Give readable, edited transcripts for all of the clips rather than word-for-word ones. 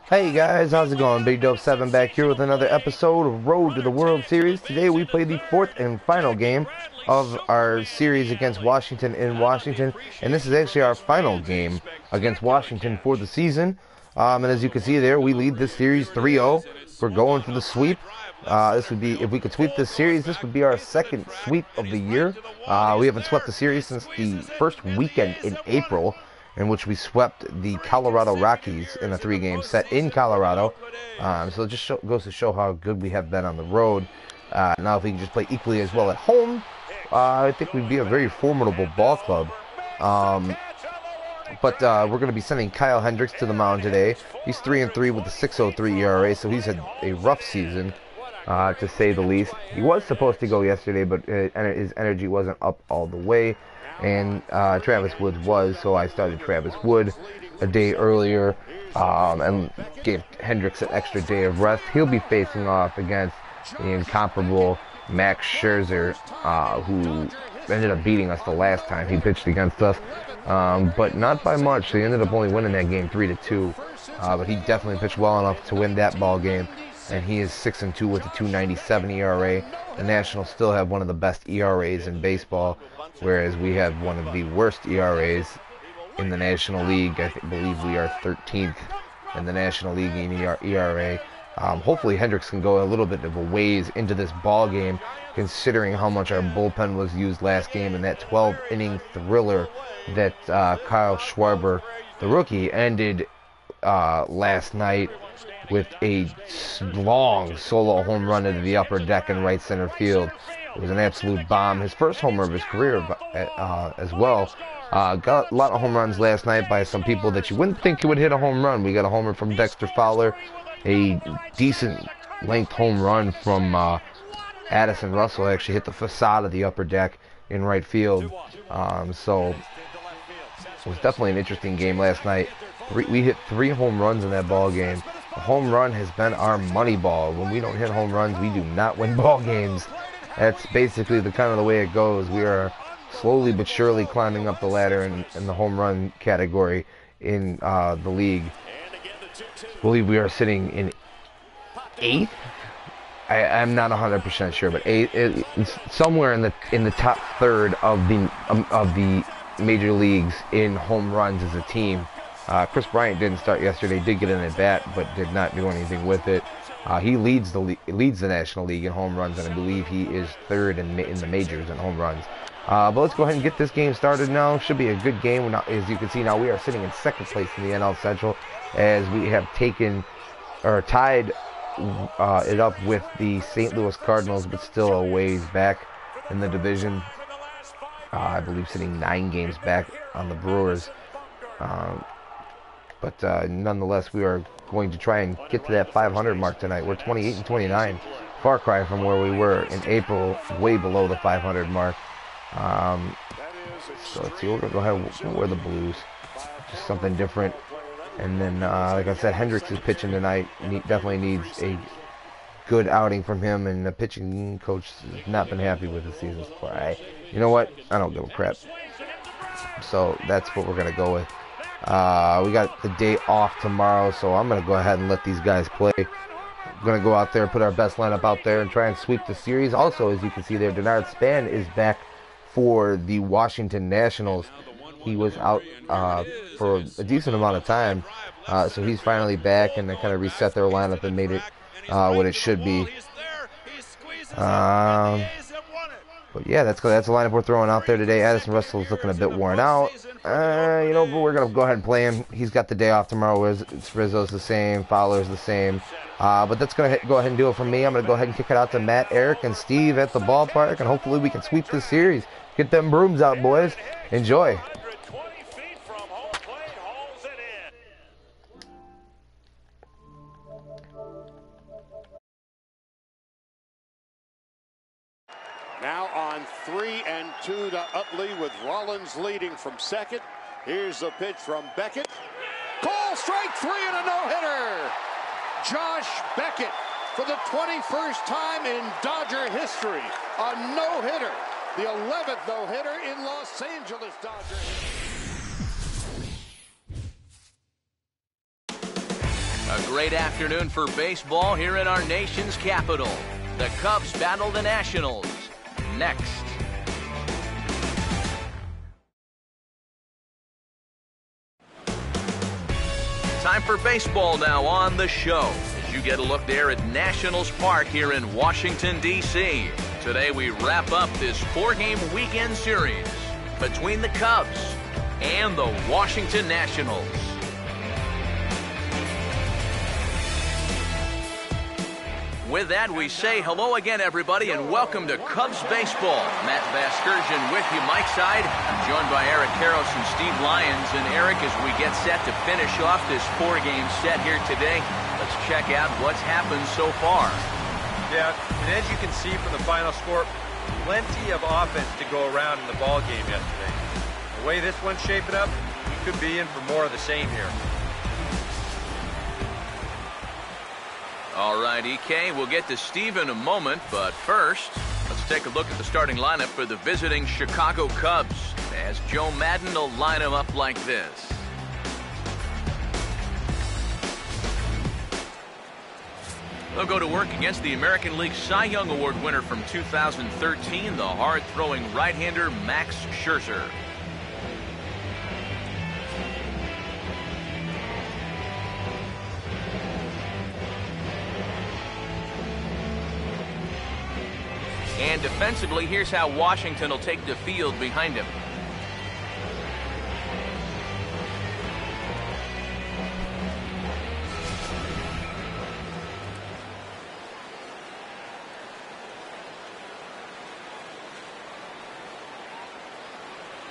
Hey guys, how's it going? Big Dope 7 back here with another episode of Road to the World Series. Today we play the fourth and final game of our series against Washington in Washington, and this is actually our final game against Washington for the season. And as you can see there, we lead this series 3-0. We're going for the sweep. This would be, if we could sweep this series, this would be our second sweep of the year. We haven't swept the series since the first weekend in April, in which we swept the Colorado Rockies in a three-game set in Colorado. So it just goes to show how good we have been on the road. Now, if we can just play equally as well at home, I think we'd be a very formidable ball club. But we're going to be sending Kyle Hendricks to the mound today. He's 3-3 with a 6.03 ERA, so he's had a rough season, to say the least. He was supposed to go yesterday, but his energy wasn't up all the way. And Travis Woods was, so I started Travis Wood a day earlier and gave Hendricks an extra day of rest. He'll be facing off against the incomparable Max Scherzer, who ended up beating us the last time he pitched against us, but not by much. He ended up only winning that game 3-2, but he definitely pitched well enough to win that ball game. And he is 6-2 with a 2.97 ERA. The Nationals still have one of the best ERAs in baseball, whereas we have one of the worst ERAs in the National League. I believe we are 13th in the National League in ERA. Hopefully Hendricks can go a little bit of a ways into this ball game, considering how much our bullpen was used last game and that 12-inning thriller that Kyle Schwarber, the rookie, ended last night with a long solo home run into the upper deck in right center field. It was an absolute bomb. His first homer of his career as well. Got a lot of home runs last night by some people that you wouldn't think he would hit a home run. We got a homer from Dexter Fowler, a decent length home run from Addison Russell. Actually hit the facade of the upper deck in right field. So it was definitely an interesting game last night. We hit 3 home runs in that ball game. The home run has been our money ball. When we don't hit home runs, we do not win ball games. That's basically the kind of the way it goes. We are slowly but surely climbing up the ladder in the home run category in the league. I believe we are sitting in 8th. I'm not 100% sure, but it's somewhere in the top third of the major leagues in home runs as a team. Chris Bryant didn't start yesterday, did get in at bat, but did not do anything with it. He leads the National League in home runs, and I believe he is third in the majors in home runs. But let's go ahead and get this game started now. Should be a good game. Now, as you can see, now we are sitting in second place in the NL Central, as we have tied it up with the St. Louis Cardinals, but still a ways back in the division. I believe sitting 9 games back on the Brewers. But nonetheless, we are going to try and get to that 500 mark tonight. We're 28-29, far cry from where we were in April, way below the 500 mark. So let's see, we're going to go ahead and wear the blues, just something different. And then, like I said, Hendricks is pitching tonight. Definitely needs a good outing from him, and the pitching coach has not been happy with the season so far. You know what? I don't give a crap. So that's what we're going to go with. We got the day off tomorrow, so I'm going to go ahead and let these guys play. We're going to go out there, put our best lineup out there, and try and sweep the series. Also, as you can see there, Denard Span is back for the Washington Nationals. He was out for a decent amount of time, so he's finally back, and they kind of reset their lineup and made it what it should be. But yeah, that's the lineup we're throwing out there today. Addison Russell is looking a bit worn out. But we're going to go ahead and play him. He's got the day off tomorrow. Rizzo's the same. Fowler's the same. But that's going to go ahead and do it for me. I'm going to go ahead and kick it out to Matt, Eric, and Steve at the ballpark, and hopefully we can sweep this series. Get them brooms out, boys. Enjoy. Now on 3-2 to Utley, with Rollins leading from second. Here's the pitch from Beckett. Call strike 3 and a no-hitter. Josh Beckett, for the 21st time in Dodger history, a no-hitter. The 11th no-hitter in Los Angeles Dodger history. A great afternoon for baseball here in our nation's capital. The Cubs battle the Nationals. Next. Time for baseball now on the show. As you get a look there at Nationals Park here in Washington, D.C. Today we wrap up this 4-game weekend series between the Cubs and the Washington Nationals. With that, we say hello again, everybody, and welcome to Cubs Baseball. Matt Vasgersian with you, Mike Side. I'm joined by Eric Karros and Steve Lyons. And Eric, as we get set to finish off this 4-game set here today, let's check out what's happened so far. Yeah, and as you can see from the final score, plenty of offense to go around in the ball game yesterday. The way this one's shaping up, we could be in for more of the same here. All right, EK, we'll get to Steve in a moment, but first, let's take a look at the starting lineup for the visiting Chicago Cubs, as Joe Maddon will line them up like this. They'll go to work against the American League Cy Young Award winner from 2013, the hard-throwing right-hander Max Scherzer. And defensively, here's how Washington will take the field behind him.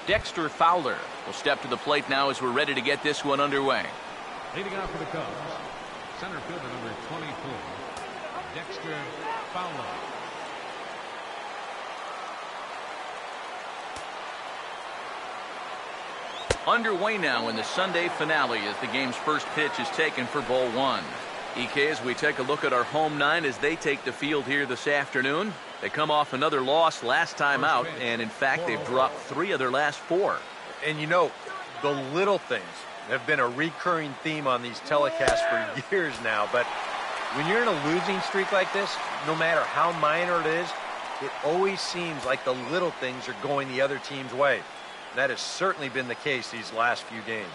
Dexter Fowler will step to the plate now as we're ready to get this one underway. Leading off for the Cubs, center fielder number 24, Dexter Fowler. Underway now in the Sunday finale as the game's first pitch is taken for ball one. EK, as we take a look at our home nine as they take the field here this afternoon. They come off another loss last time out, and in fact they've dropped 3 of their last 4. And you know, the little things have been a recurring theme on these telecasts for years now, but when you're in a losing streak like this, no matter how minor it is, it always seems like the little things are going the other team's way. That has certainly been the case these last few games.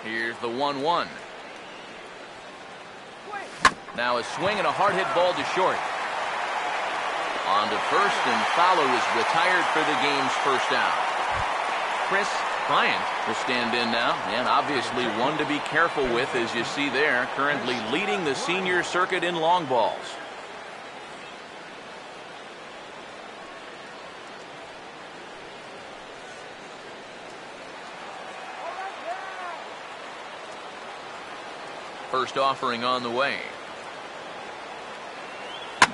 Here's the 1-1. Now a swing and a hard hit ball to short. On to first, and Fowler is retired for the game's first out. Chris Bryant will stand in now, and obviously one to be careful with, as you see there, currently leading the senior circuit in long balls. First offering on the way.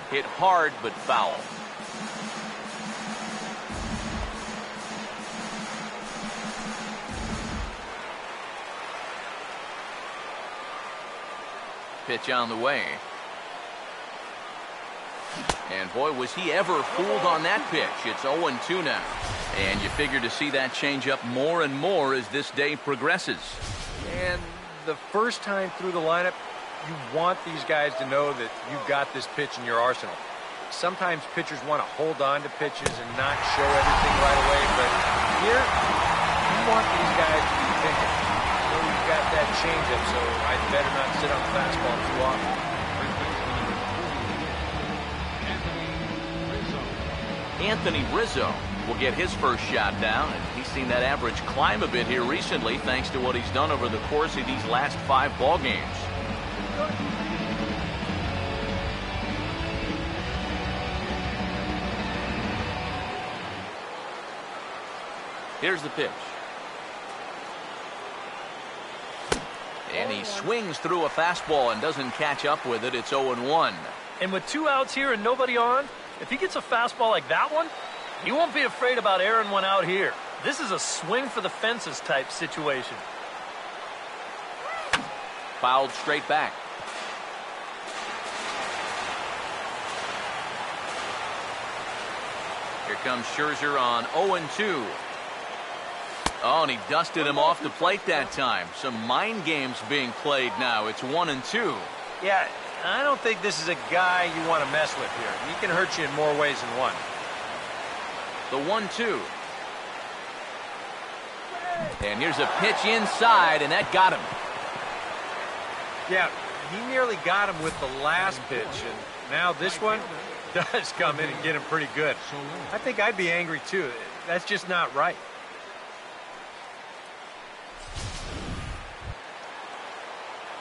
Hit hard, but foul. Pitch on the way. And boy, was he ever fooled on that pitch. It's 0-2 now. And you figure to see that change up more and more as this day progresses. And the first time through the lineup, you want these guys to know that you've got this pitch in your arsenal. Sometimes pitchers want to hold on to pitches and not show everything right away, but here, you want these guys to be thinking. You know you've got that changeup, so I'd better not sit on the fastball too often. Anthony Rizzo will get his first shot down, and he's seen that average climb a bit here recently thanks to what he's done over the course of these last 5 ball games. Here's the pitch. And he swings through a fastball and doesn't catch up with it. It's 0-1. And with 2 outs here and nobody on, if he gets a fastball like that one, he won't be afraid about airing one out here. This is a swing for the fences type situation. Fouled straight back. Here comes Scherzer on 0-2. Oh, and he dusted him off the plate that time. Some mind games being played now. It's 1-2. Yeah, I don't think this is a guy you want to mess with here. He can hurt you in more ways than one. The 1-2. And here's a pitch inside, and that got him. Yeah, he nearly got him with the last pitch, and now this one does come in and get him pretty good. I think I'd be angry, too. That's just not right.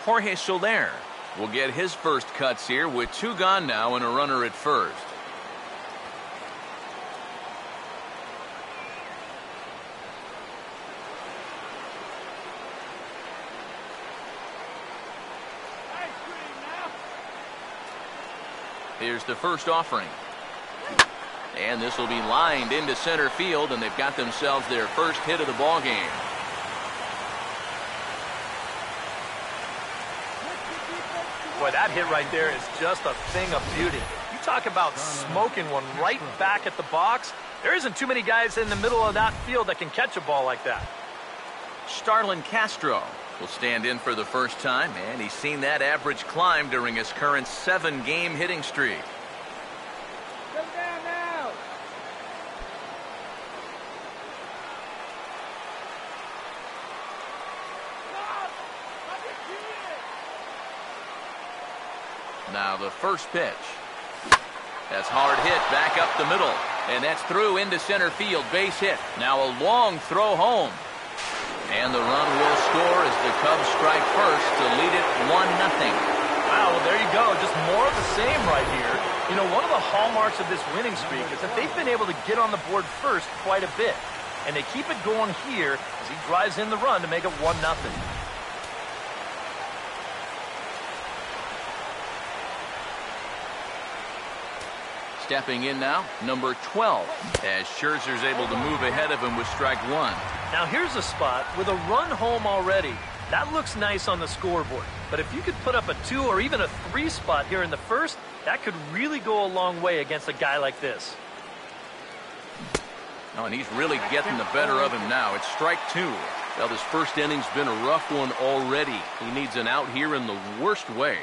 Jorge Soler will get his first cuts here with 2 gone now and a runner at first. Here's the first offering. And this will be lined into center field, and they've got themselves their first hit of the ball game. Boy, that hit right there is just a thing of beauty. You talk about smoking one right back at the box. There isn't too many guys in the middle of that field that can catch a ball like that. Starlin Castro will stand in for the first time, and he's seen that average climb during his current 7-game hitting streak. Now the first pitch. That's hard hit back up the middle, and that's through into center field, base hit. Now a long throw home. And the run will score as the Cubs strike first to lead it 1-0. Wow, well, there you go. Just more of the same right here. You know, one of the hallmarks of this winning streak is that they've been able to get on the board first quite a bit. And they keep it going here as he drives in the run to make it 1-0. Stepping in now, number 12, as Scherzer's able to move ahead of him with strike 1. Now here's a spot with a run home already. That looks nice on the scoreboard. But if you could put up a 2 or even a 3 spot here in the first, that could really go a long way against a guy like this. Oh, and he's really getting the better of him now. It's strike 2. Well, this first inning's been a rough one already. He needs an out here in the worst way.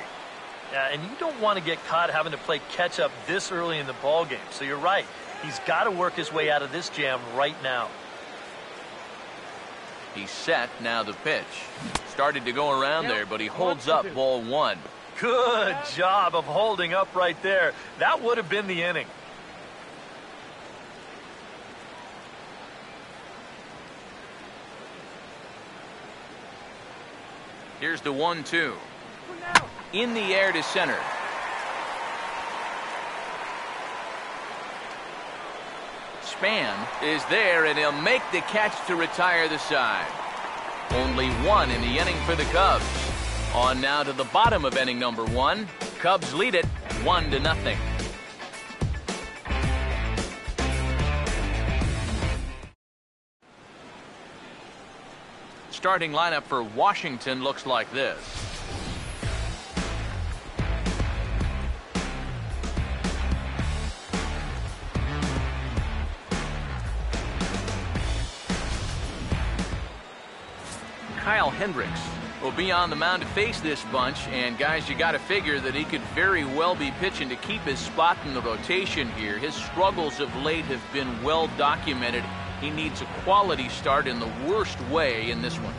Yeah, and you don't want to get caught having to play catch-up this early in the ball game. So you're right. He's got to work his way out of this jam right now. He's set. Now the pitch. Started to go around there, but he holds up ball 1. Good job of holding up right there. That would have been the inning. Here's the 1-2. In the air to center. Span is there, and he'll make the catch to retire the side. Only 1 in the inning for the Cubs. On now to the bottom of inning number 1. Cubs lead it 1-0. Starting lineup for Washington looks like this. Kyle Hendricks will be on the mound to face this bunch, and guys, you got to figure that he could very well be pitching to keep his spot in the rotation here. His struggles of late have been well documented. He needs a quality start in the worst way in this one.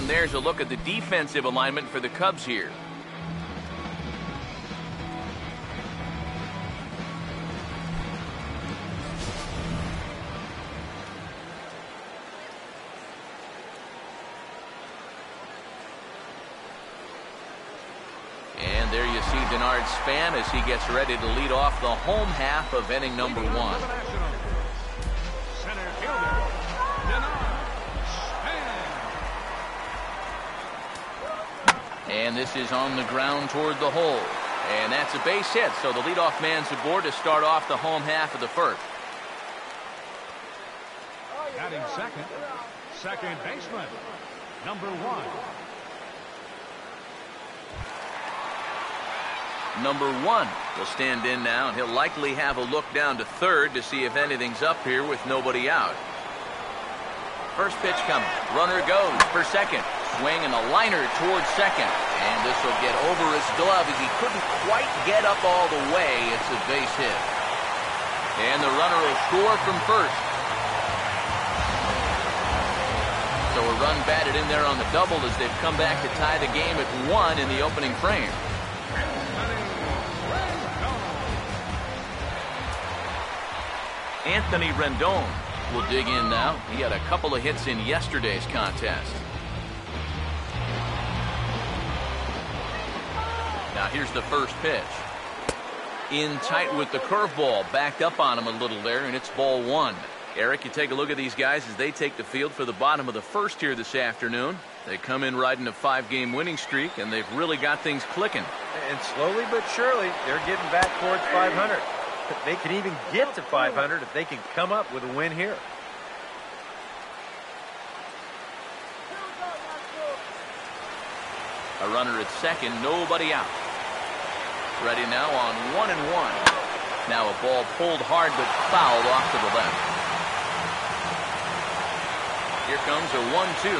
And there's a look at the defensive alignment for the Cubs here. And there you see Denard Span as he gets ready to lead off the home half of inning number 1. Center fielder, Denard Span. And this is on the ground toward the hole. And that's a base hit, so the leadoff man's aboard to start off the home half of the first. Batting second baseman, number 1. Number 1 will stand in now, and he'll likely have a look down to third to see if anything's up here with nobody out. First pitch coming. Runner goes for second. Swing and a liner towards second. And this will get over his glove as he couldn't quite get up all the way. It's a base hit. And the runner will score from first. So a run batted in there on the double as they've come back to tie the game at 1 in the opening frame. Anthony Rendon will dig in now. He had a couple of hits in yesterday's contest. Now here's the first pitch. In tight with the curveball. Backed up on him a little there, and it's ball 1. Eric, you take a look at these guys as they take the field for the bottom of the first here this afternoon. They come in riding a 5-game winning streak, and they've really got things clicking. And slowly but surely, they're getting back towards 500. They can even get to 500 if they can come up with a win here. A runner at second, nobody out. Ready now on 1-1. Now a ball pulled hard but fouled off to the left. Here comes a 1-2.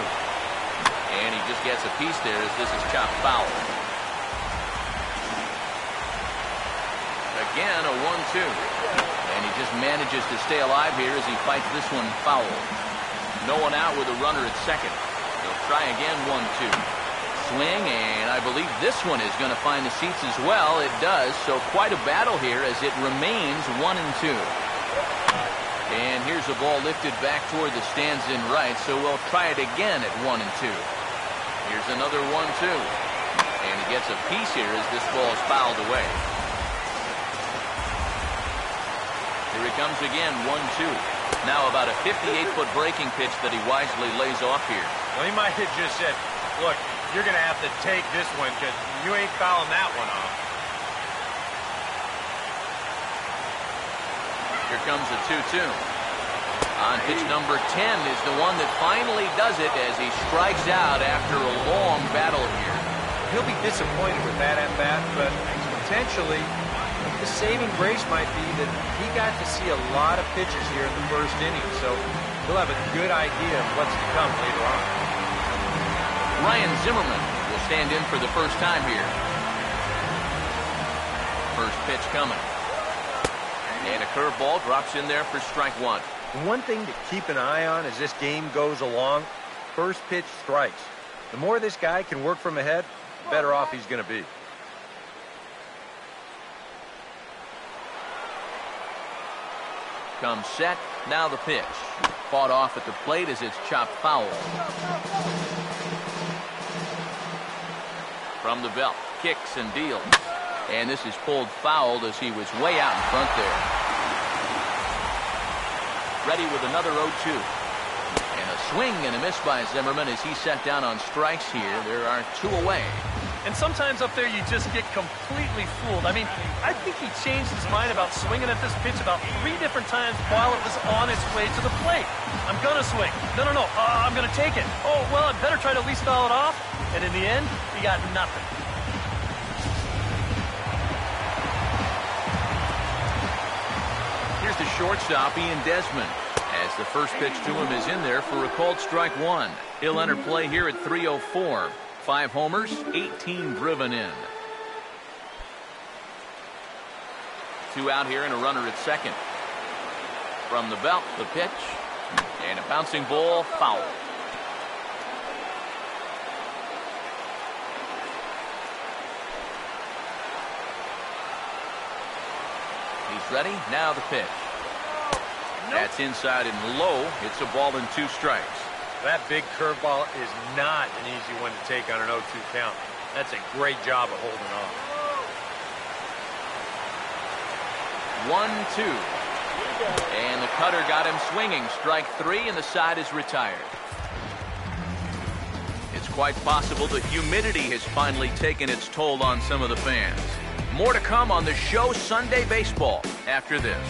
And he just gets a piece there as this is chopped foul. Again, a 1-2. And he just manages to stay alive here as he fights this one foul. No one out with a runner at second. He'll try again, 1-2. Swing, and I believe this one is going to find the seats as well. It does, so quite a battle here as it remains 1-2. And here's a ball lifted back toward the stands in right, so we'll try it again at 1-2. Here's another 1-2. And he gets a piece here as this ball is fouled away. Here he comes again, 1-2. Now about a 58-foot breaking pitch that he wisely lays off here. Well, he might have just said, look, you're going to have to take this one because you ain't fouling that one off. Here comes a 2-2. On pitch number 10 is the one that finally does it as he strikes out after a long battle here. He'll be disappointed with that at-bat, but potentially the saving grace might be that he got to see a lot of pitches here in the first inning, so he'll have a good idea of what's to come later on. Ryan Zimmerman will stand in for the first time here. First pitch coming. And a curveball drops in there for strike 1. One thing to keep an eye on as this game goes along, first pitch strikes. The more this guy can work from ahead, the better off he's going to be. Comes set, now the pitch. Fought off at the plate as it's chopped foul. From the belt, kicks and deals. And this is pulled fouled as he was way out in front there. Ready with another 0-2. And a swing and a miss by Zimmerman as he set down on strikes here. There are 2 away. And sometimes up there you just get completely fooled. I mean, I think he changed his mind about swinging at this pitch about 3 different times while it was on its way to the plate. I'm going to swing. No. I'm going to take it. Oh, well, I better try to at least foul it off. And in the end, he got nothing. Here's the shortstop, Ian Desmond, as the first pitch to him is in there for a called strike 1. He'll enter play here at 3:04. 5 homers, 18 driven in. 2 out here and a runner at second. From the belt, the pitch, and a bouncing ball foul. He's ready. Now the pitch. That's inside and low. It's a ball and 2 strikes. That big curveball is not an easy one to take on an 0-2 count. That's a great job of holding on. 1-2. And the cutter got him swinging. Strike 3, and the side is retired. It's quite possible the humidity has finally taken its toll on some of the fans. More to come on the show Sunday Baseball after this.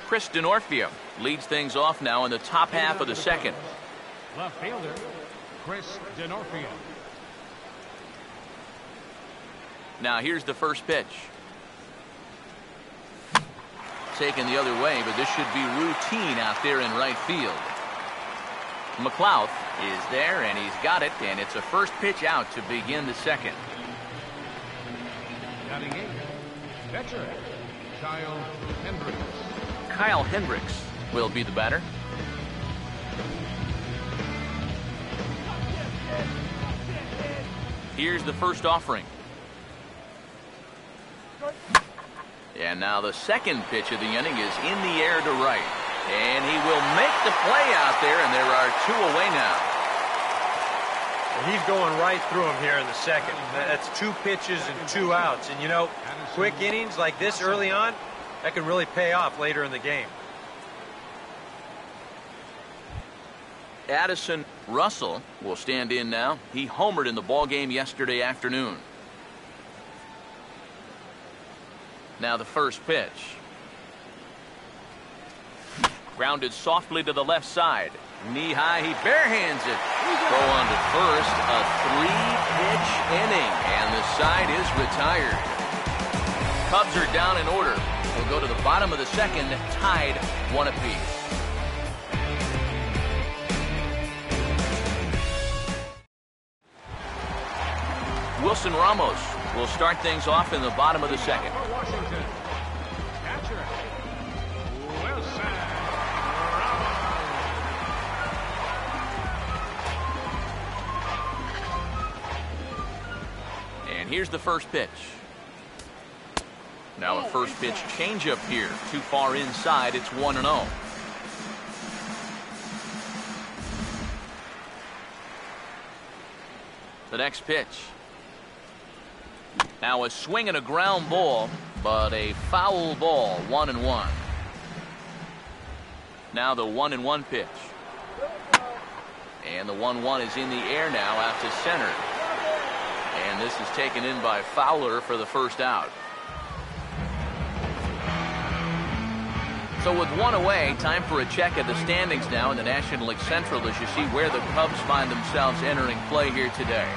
Chris Denorfia leads things off now in the top half of the second. Left fielder, Chris Denorfia. Now here's the first pitch. Taken the other way, but this should be routine out there in right field. McLeod is there, and he's got it, and it's a first pitch out to begin the second. Batting 8, catcher, Kyle Hendricks. Kyle Hendricks will be the batter. Here's the first offering. And now the second pitch of the inning is in the air to right. And he will make the play out there, and there are 2 away now. And he's going right through him here in the second. That's 2 pitches and 2 outs. And, you know, quick innings like this early on, that can really pay off later in the game. Addison Russell will stand in now. He homered in the ballgame yesterday afternoon. Now the first pitch. Grounded softly to the left side. Knee high, he barehands it. Throw on to first. A 3-pitch inning, and the side is retired. Cubs are down in order. We'll go to the bottom of the second, tied 1 apiece. Wilson Ramos will start things off in the bottom of the second. Washington, catcher, Wilson Ramos. And here's the first pitch. Now a first pitch changeup here. Too far inside. It's 1-0. The next pitch. Now a swing and a ground ball, but a foul ball. 1-1. Now the 1-1 pitch. And the 1-1 is in the air now out to center. And this is taken in by Fowler for the first out. So with 1 away, time for a check at the standings now in the National League Central as you see where the Cubs find themselves entering play here today.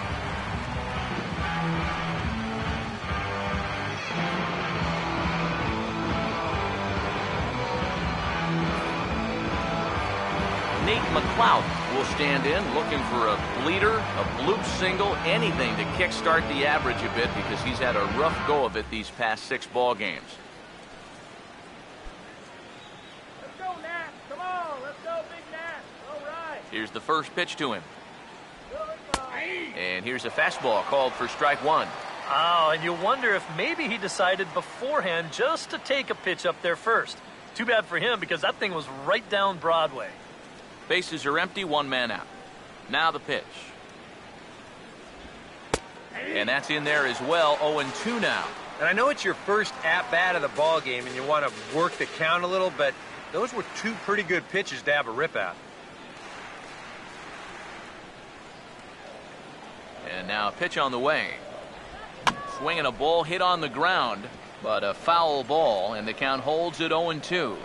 Nate McLeod will stand in looking for a bleeder, a bloop single, anything to kickstart the average a bit because he's had a rough go of it these past 6 ball games. Let's go, Nat. Come on. Let's go, Big Nat. All right. Here's the first pitch to him. And here's a fastball called for strike 1. Oh, and you wonder if maybe he decided beforehand just to take a pitch up there first. Too bad for him because that thing was right down Broadway. Bases are empty, 1 man out. Now the pitch. And that's in there as well, 0-2 now. And I know it's your first at-bat of the ball game and you want to work the count a little, but those were 2 pretty good pitches to have a rip out. And now a pitch on the way. Swinging a ball hit on the ground, but a foul ball, and the count holds at 0-2.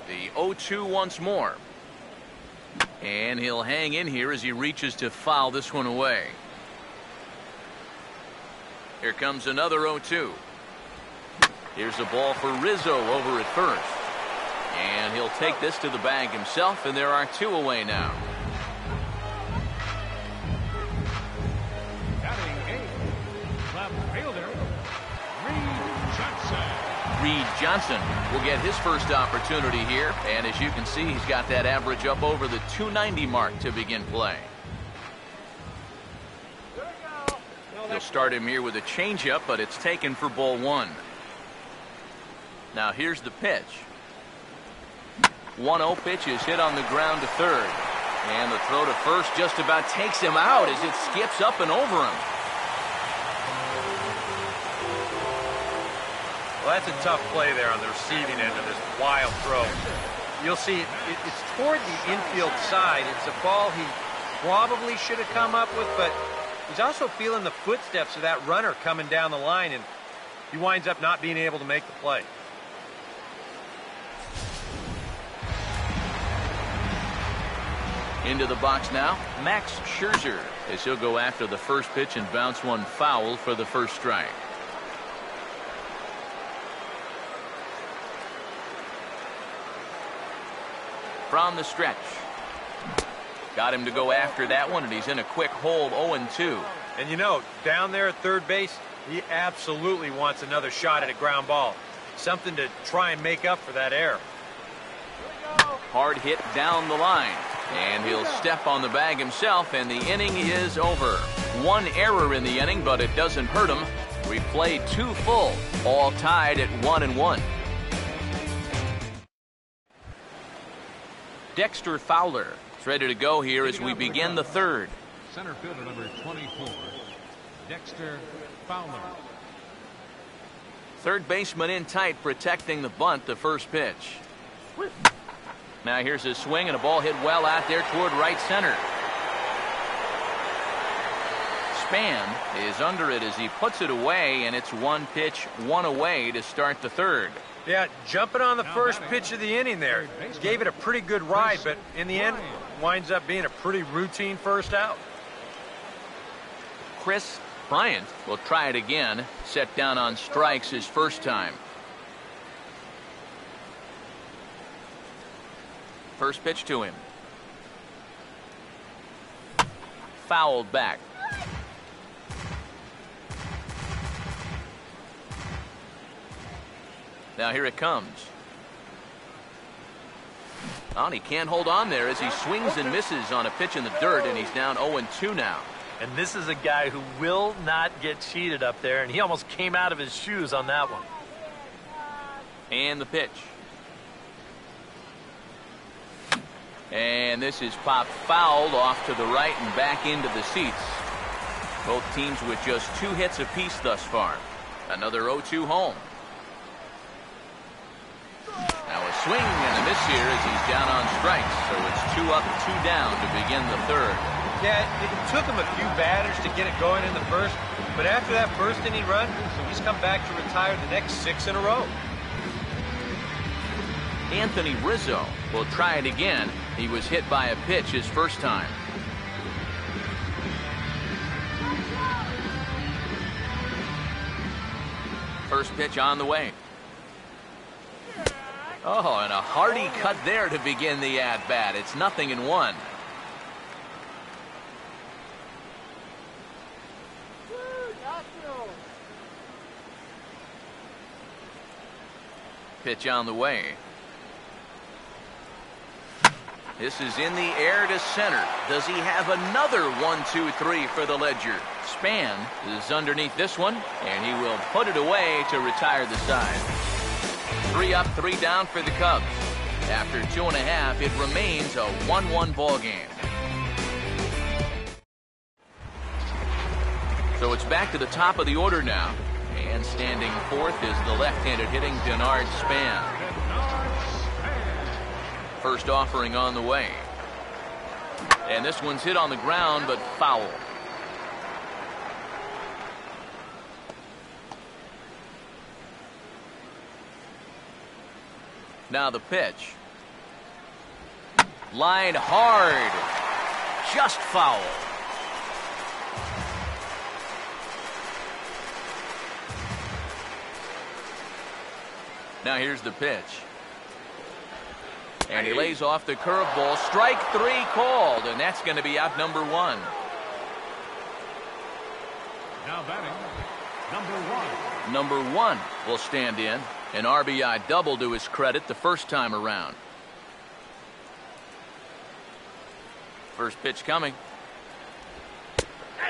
The 0-2 once more. And he'll hang in here as he reaches to foul this one away. Here comes another 0-2. Here's a ball for Rizzo over at first. And he'll take this to the bag himself, and there are 2 away now. Batting 8, left fielder, Reed Johnson. Reed Johnson will get his first opportunity here, and as you can see, he's got that average up over the 290 mark to begin play. They'll start him here with a changeup, but it's taken for ball 1. Now here's the pitch. 1-0 pitch is hit on the ground to third, and the throw to first just about takes him out as it skips up and over him. Well, that's a tough play there on the receiving end of this wild throw. You'll see it's toward the infield side. It's a ball he probably should have come up with, but he's also feeling the footsteps of that runner coming down the line, and he winds up not being able to make the play. Into the box now, Max Scherzer, as he'll go after the first pitch and bounce one foul for the first strike. From the stretch. Got him to go after that one, and he's in a quick hold, 0-2. And you know, down there at third base, he absolutely wants another shot at a ground ball. Something to try and make up for that error. Hard hit down the line, and he'll step on the bag himself, and the inning is over. One error in the inning, but it doesn't hurt him. We played 2 full, all tied at 1-1. Dexter Fowler is ready to go here as we begin the third. Center fielder number 24, Dexter Fowler. Third baseman in tight, protecting the bunt, the first pitch. Now here's his swing, and a ball hit well out there toward right center. Span is under it as he puts it away, and it's 1 pitch, 1 away to start the third. Yeah, jumping on the first pitch of the inning there. Gave it a pretty good ride, but in the end, winds up being a pretty routine first out. Chris Bryant will try it again. Set down on strikes his first time. First pitch to him. Fouled back. Now here it comes. Oh, and he can't hold on there as he swings and misses on a pitch in the dirt, and he's down 0-2 now. And this is a guy who will not get cheated up there, and he almost came out of his shoes on that one. And the pitch. And this is popped fouled off to the right and back into the seats. Both teams with just 2 hits apiece thus far. Another 0-2 home. Now a swing and a miss here as he's down on strikes. So it's 2 up, 2 down to begin the third. Yeah, it took him a few batters to get it going in the first, but after that first inning run, he's come back to retire the next 6 in a row. Anthony Rizzo will try it again. He was hit by a pitch his first time. First pitch on the way. Oh, and a hearty cut there to begin the at-bat. It's 0-1. Pitch on the way. This is in the air to center. Does he have another 1-2-3 for the Ledger? Span is underneath this one, and he will put it away to retire the side. 3 up, 3 down for the Cubs. After 2.5, it remains a 1-1 ball game. So it's back to the top of the order now. And standing fourth is the left-handed hitting Denard Span. First offering on the way. And this one's hit on the ground, but foul. Now the pitch. Line hard. Just foul. Now here's the pitch. And he lays off the curveball. Strike 3 called, and that's going to be out number 1. Now batting, number 1. Number 1 will stand in, An RBI double to his credit the first time around. First pitch coming.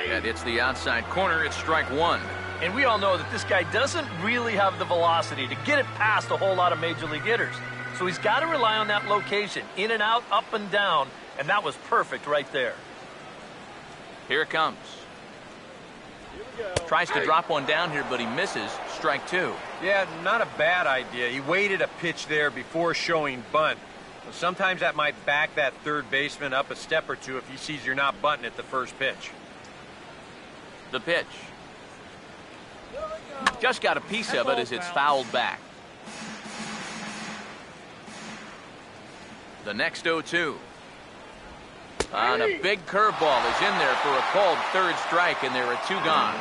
That hits the outside corner. It's strike one. And we all know that this guy doesn't really have the velocity to get it past a whole lot of major league hitters. So he's got to rely on that location, in and out, up and down, and that was perfect right there. Here it comes. Tries to drop one down here, but he misses. Strike two. Yeah, not a bad idea. He waited a pitch there before showing bunt. Sometimes that might back that third baseman up a step or two if he sees you're not bunting at the first pitch. The pitch. Just got a piece of it as it's fouled back. The next 0-2. And a big curveball is in there for a called third strike, and there are two gone.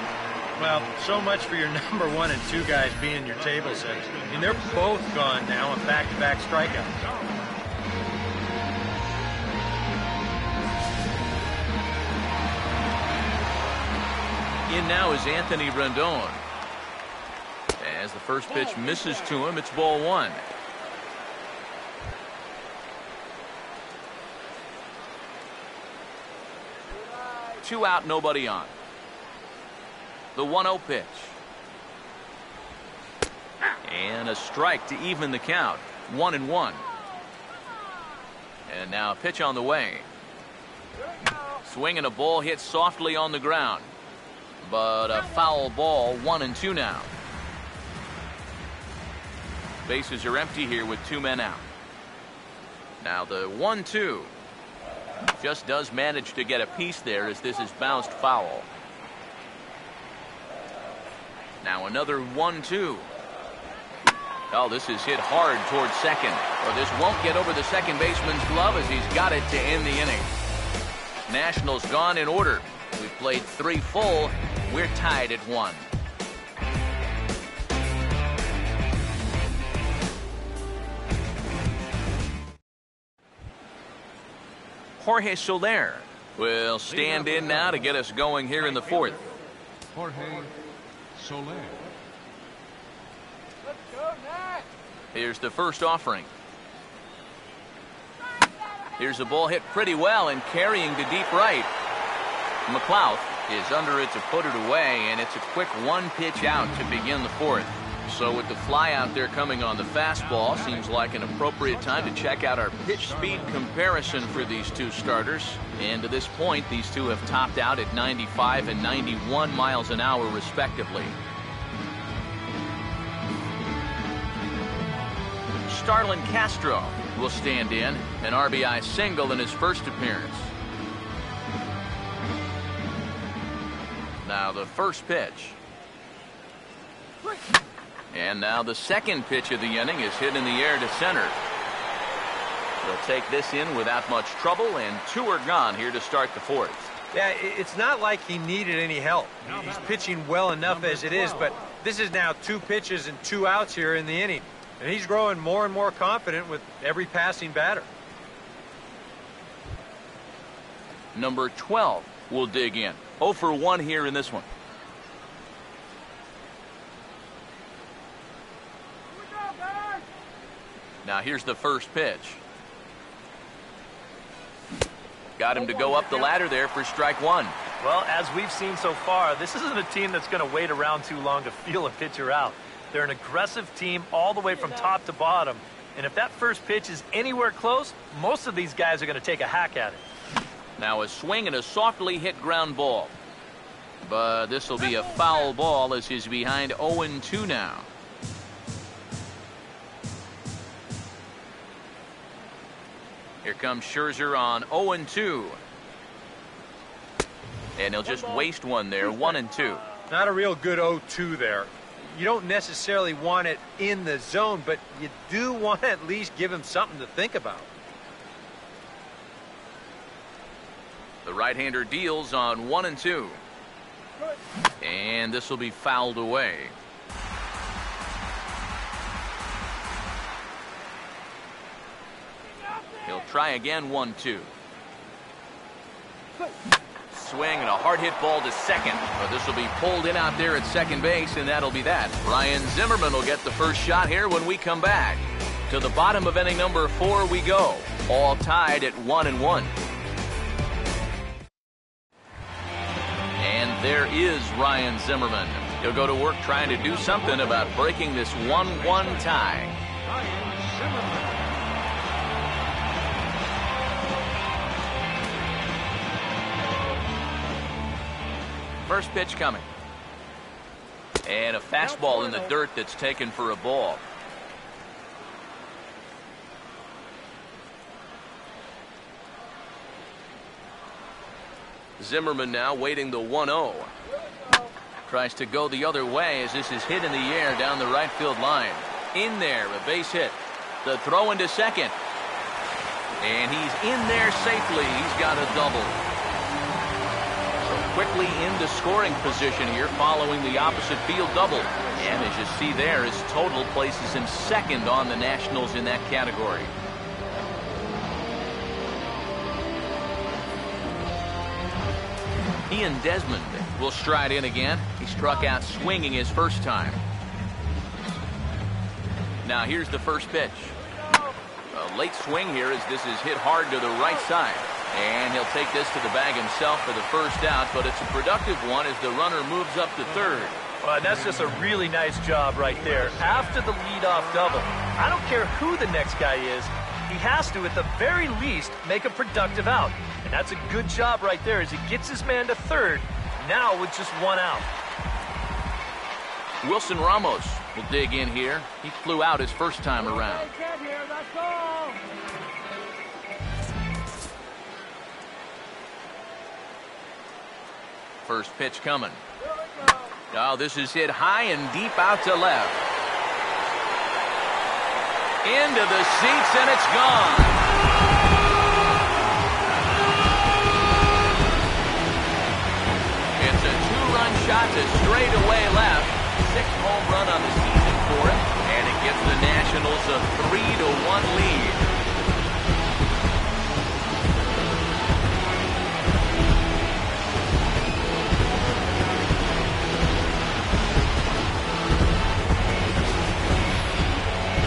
Well, so much for your number 1 and 2 guys being your table setters. I mean, they're both gone now on back-to-back strikeouts. In now is Anthony Rendon. As the first pitch misses to him, it's ball one. Two out, nobody on. The 1-0 pitch. And a strike to even the count. 1-1. And now a pitch on the way. Swing and a ball hit softly on the ground. But a foul ball. 1-2 now. Bases are empty here with two men out. Now the 1-2. Just does manage to get a piece there as this is bounced foul. Now another 1-2. Oh, this is hit hard towards second. Well, this won't get over the second baseman's glove as he's got it to end the inning. Nationals gone in order. We've played 3 full. We're tied at 1. Jorge Soler will stand in now to get us going here in the 4th. Jorge Soler. Here's the first offering. Here's a ball hit pretty well and carrying to deep right. McLeod is under it to put it away, and it's a quick 1 pitch out to begin the 4th. So with the fly out there coming on the fastball, seems like an appropriate time to check out our pitch speed comparison for these two starters. And to this point, these two have topped out at 95 and 91 miles an hour respectively. Starlin Castro will stand in, an RBI single in his first appearance. Now the first pitch. And now the second pitch of the inning is hit in the air to center. They'll take this in without much trouble, and 2 are gone here to start the 4th. Yeah, it's not like he needed any help. He's pitching well enough as it is, but this is now 2 pitches and 2 outs here in the inning. And he's growing more and more confident with every passing batter. Number 12 will dig in. 0 for 1 here in this one. Now here's the first pitch. Got him to go up the ladder there for strike 1. Well, as we've seen so far, this isn't a team that's going to wait around too long to feel a pitcher out. They're an aggressive team all the way from top to bottom. And if that first pitch is anywhere close, most of these guys are going to take a hack at it. Now a swing and a softly hit ground ball. But this will be a foul ball as he's behind 0-2 now. Here comes Scherzer on 0-2. And he'll just waste one there, 1-2. Not a real good 0-2 there. You don't necessarily want it in the zone, but you do want to at least give him something to think about. The right-hander deals on 1-2. And this will be fouled away. He'll try again, 1-2. swing and a hard hit ball to second. But this will be pulled in out there at second base, and that'll be that. Ryan Zimmerman will get the first shot here when we come back. To the bottom of inning number 4 we go. All tied at 1-1. And there is Ryan Zimmerman. He'll go to work trying to do something about breaking this 1-1 tie. Ryan Zimmerman. First pitch coming. And a fastball in the dirt that's taken for a ball. Zimmerman now waiting the 1-0. Tries to go the other way as this is hit in the air down the right field line. In there, a base hit. The throw into second. And he's in there safely. He's got a double. So quickly into scoring position here following the opposite field double. And as you see there, his total places him second on the Nationals in that category. Ian Desmond will stride in again. He struck out swinging his first time. Now here's the first pitch. A late swing here as this is hit hard to the right side. And he'll take this to the bag himself for the first out, but it's a productive one as the runner moves up to third. Well, and that's just a really nice job right there. After the leadoff double, I don't care who the next guy is, he has to, at the very least, make a productive out. And that's a good job right there as he gets his man to third, now with just one out. Wilson Ramos will dig in here. He flew out his first time around. First pitch coming. Oh, this is hit high and deep out to left. Into the seats, and it's gone. It's a two-run shot to straightaway left. 6th home run on the season for him, and it gives the Nationals a 3-1 lead.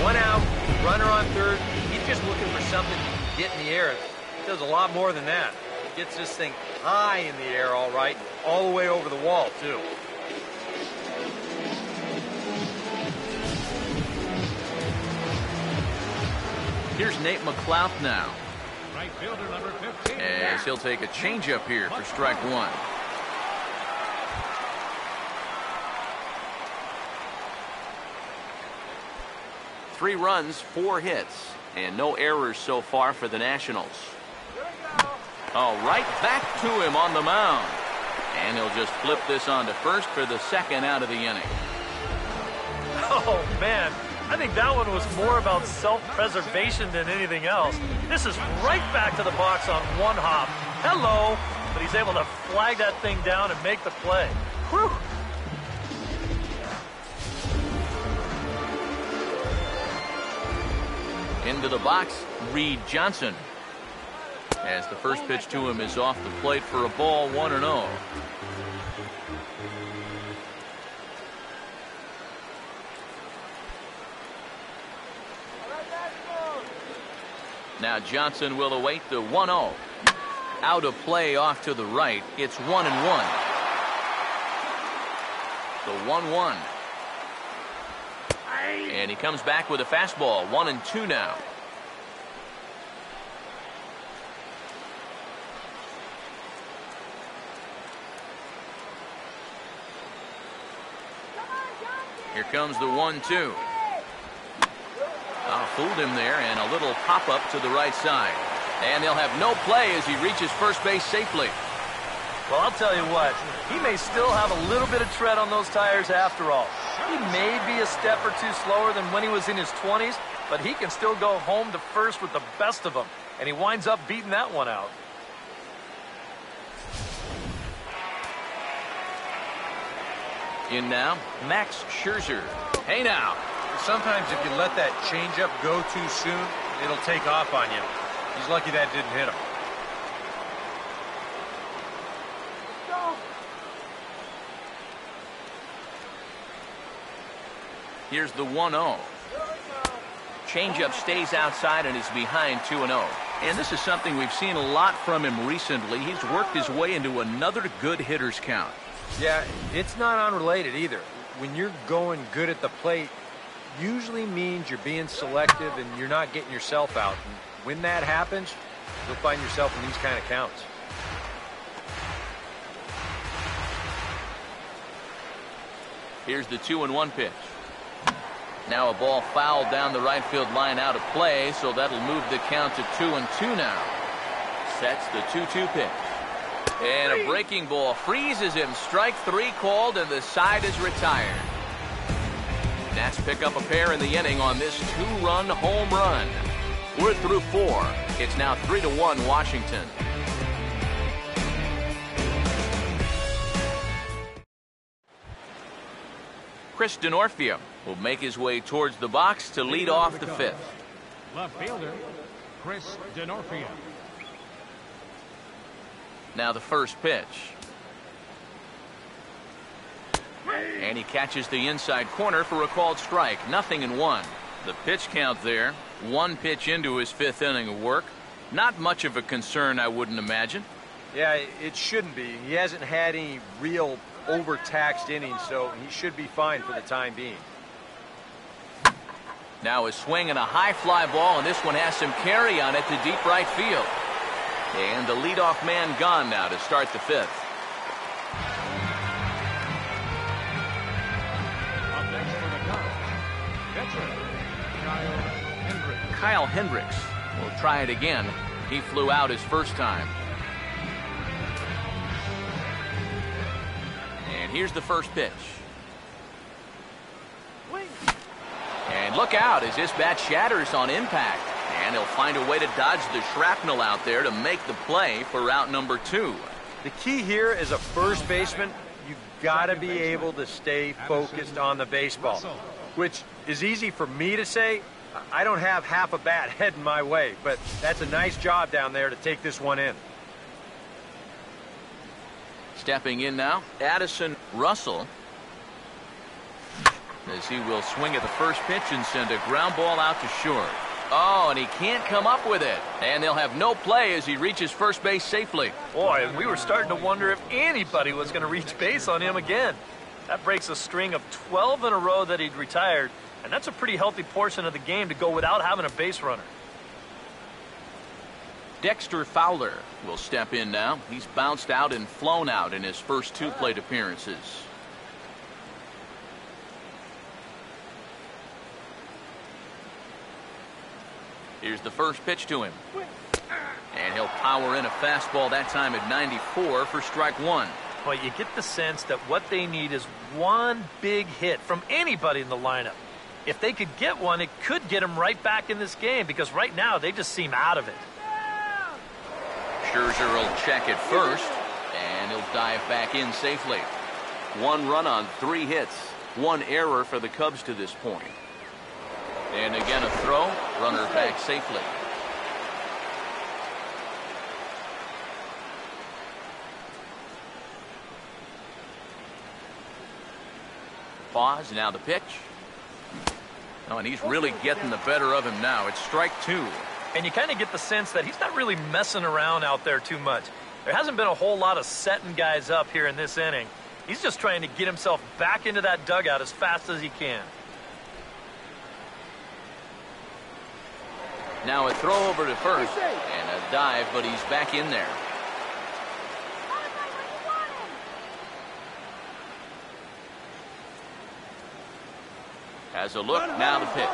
One out, runner on third. He's just looking for something he can get in the air. He does a lot more than that. He gets this thing high in the air, all right, all the way over the wall, too. Here's Nate McLouth now. Right fielder number 15. As he'll take a changeup here for strike one. Three runs, 4 hits, and no errors so far for the Nationals. Oh, right back to him on the mound. And he'll just flip this on to first for the second out of the inning. Oh, man. I think that one was more about self-preservation than anything else. This is right back to the box on one hop. Hello. But he's able to flag that thing down and make the play. Whew. Into the box, Reed Johnson. As the first pitch to him is off the plate for a ball, 1-0. Now Johnson will await the 1-0. Out of play off to the right. It's 1-1. The 1-1. And he comes back with a fastball. 1-2 now. Here comes the 1-2. Fooled him there, and a little pop-up to the right side. And they'll have no play as he reaches first base safely. Well, I'll tell you what, he may still have a little bit of tread on those tires after all. He may be a step or two slower than when he was in his 20s, but he can still go home to first with the best of them. And he winds up beating that one out. In now, Max Scherzer. Hey now. Sometimes if you let that changeup go too soon, it'll take off on you. He's lucky that didn't hit him. Here's the 1-0. Changeup stays outside and is behind 2-0. And this is something we've seen a lot from him recently. He's worked his way into another good hitter's count. Yeah, it's not unrelated either. When you're going good at the plate, usually means you're being selective and you're not getting yourself out. And when that happens, you'll find yourself in these kind of counts. Here's the 2-1 pitch. Now a ball fouled down the right field line out of play, so that'll move the count to 2-2 now. Sets the 2-2 pitch. And a breaking ball freezes him. Strike 3 called, and the side is retired. Nats pick up a pair in the inning on this 2-run home run. We're through 4. It's now 3-1 Washington. Chris Denorfia will make his way towards the box to lead off the 5th. Left fielder, Chris Denorfia. Now the first pitch. And he catches the inside corner for a called strike. 0-1. The pitch count there. 1 pitch into his 5th inning of work. Not much of a concern, I wouldn't imagine. Yeah, it shouldn't be. He hasn't had any real overtaxed innings, so he should be fine for the time being. Now a swing and a high fly ball, and this one has some carry on it to deep right field. And the leadoff man gone now to start the 5th. Up next for the Cubs, pitcher Kyle Hendricks will try it again. He flew out his first time. And here's the first pitch. And look out as this bat shatters on impact. And he'll find a way to dodge the shrapnel out there to make the play for route number 2. The key here is a first baseman. You've got to be able to stay focused on the baseball, which is easy for me to say. I don't have half a bat heading my way, but that's a nice job down there to take this one in. Stepping in now, Addison Russell, as he will swing at the first pitch and send a ground ball out to short. Oh, and he can't come up with it. And they'll have no play as he reaches first base safely. Boy, we were starting to wonder if anybody was going to reach base on him again. That breaks a string of 12 in a row that he'd retired, and that's a pretty healthy portion of the game to go without having a base runner. Dexter Fowler will step in now. He's bounced out and flown out in his first 2 plate appearances. Here's the first pitch to him. And he'll power in a fastball that time at 94 for strike 1. Well, you get the sense that what they need is one big hit from anybody in the lineup. If they could get one, it could get them right back in this game, because right now they just seem out of it. Scherzer will check it first, and he'll dive back in safely. 1 run on 3 hits. 1 error for the Cubs to this point. And again a throw, runner back safely. Pause, now the pitch. Oh, and he's really getting the better of him now. It's strike 2. And you kind of get the sense that he's not really messing around out there too much. There hasn't been a whole lot of setting guys up here in this inning. He's just trying to get himself back into that dugout as fast as he can. Now a throw over to first and a dive, but he's back in there. Has a look, now the pitch.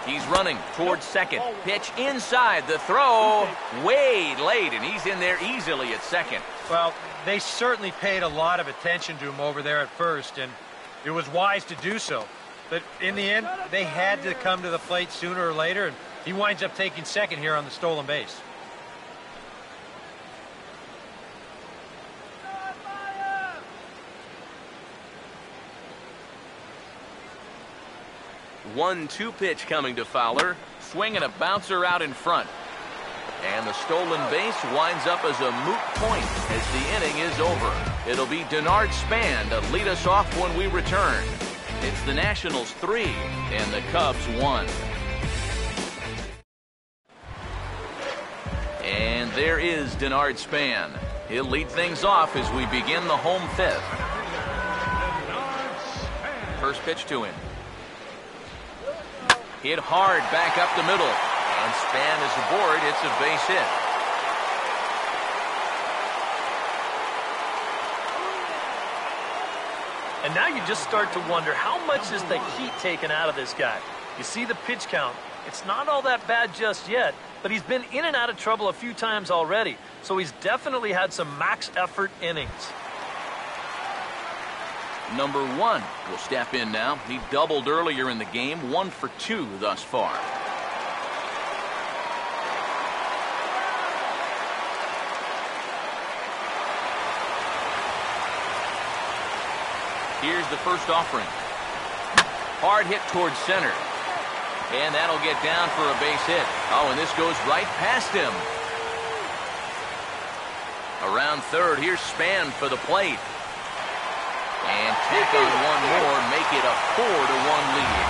He's running towards second. Pitch inside, the throw way late, and he's in there easily at second. Well, they certainly paid a lot of attention to him over there at first, and it was wise to do so. But in the end, they had to come to the plate sooner or later, and he winds up taking second here on the stolen base. One-two pitch coming to Fowler. Swing and a bouncer out in front. And the stolen base winds up as a moot point as the inning is over. It'll be Denard Span to lead us off when we return. It's the Nationals 3 and the Cubs 1. And there is Denard Span. He'll lead things off as we begin the home fifth. First pitch to him. Hit hard back up the middle. And Span is aboard. It's a base hit. And now you just start to wonder, how much is the heat taken out of this guy? You see the pitch count. It's not all that bad just yet, but he's been in and out of trouble a few times already. So he's definitely had some max effort innings. Number 1 will step in now. He doubled earlier in the game, 1 for 2 thus far. Here's the first offering. Hard hit towards center. And that'll get down for a base hit. Oh, and this goes right past him. Around third, here's Span for the plate. And tack on one more, make it a 4-1 lead.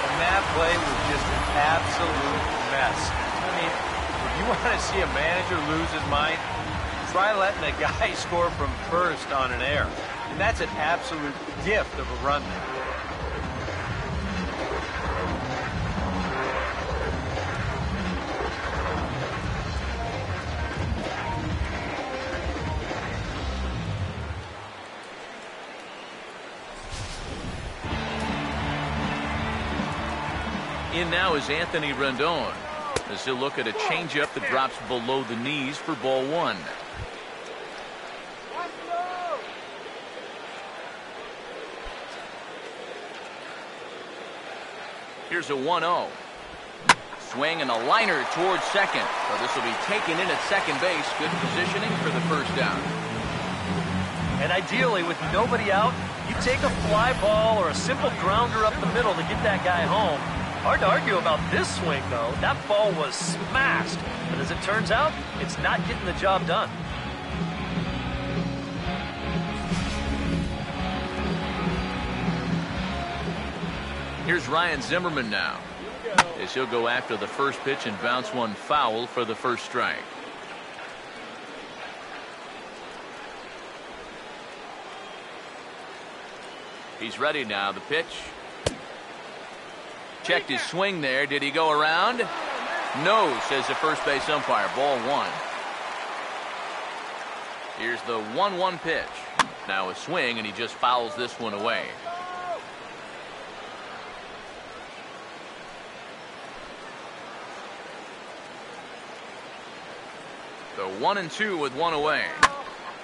And that play was just an absolute mess. I mean, if you want to see a manager lose his mind, try letting a guy score from first on an error. And that's an absolute gift of a run there. In now is Anthony Rendon, as he'll look at a changeup that drops below the knees for ball 1. Here's a 1-0. Swing and a liner towards second. So this will be taken in at second base. Good positioning for the first down. And ideally, with nobody out, you take a fly ball or a simple grounder up the middle to get that guy home. Hard to argue about this swing, though. That ball was smashed. But as it turns out, it's not getting the job done. Here's Ryan Zimmerman now, as he'll go after the first pitch and bounce one foul for the first strike. He's ready now. The pitch. Checked his swing there. Did he go around? No, says the first base umpire. Ball 1. Here's the 1-1 pitch. Now a swing, and he just fouls this one away. The 1-2 with one away.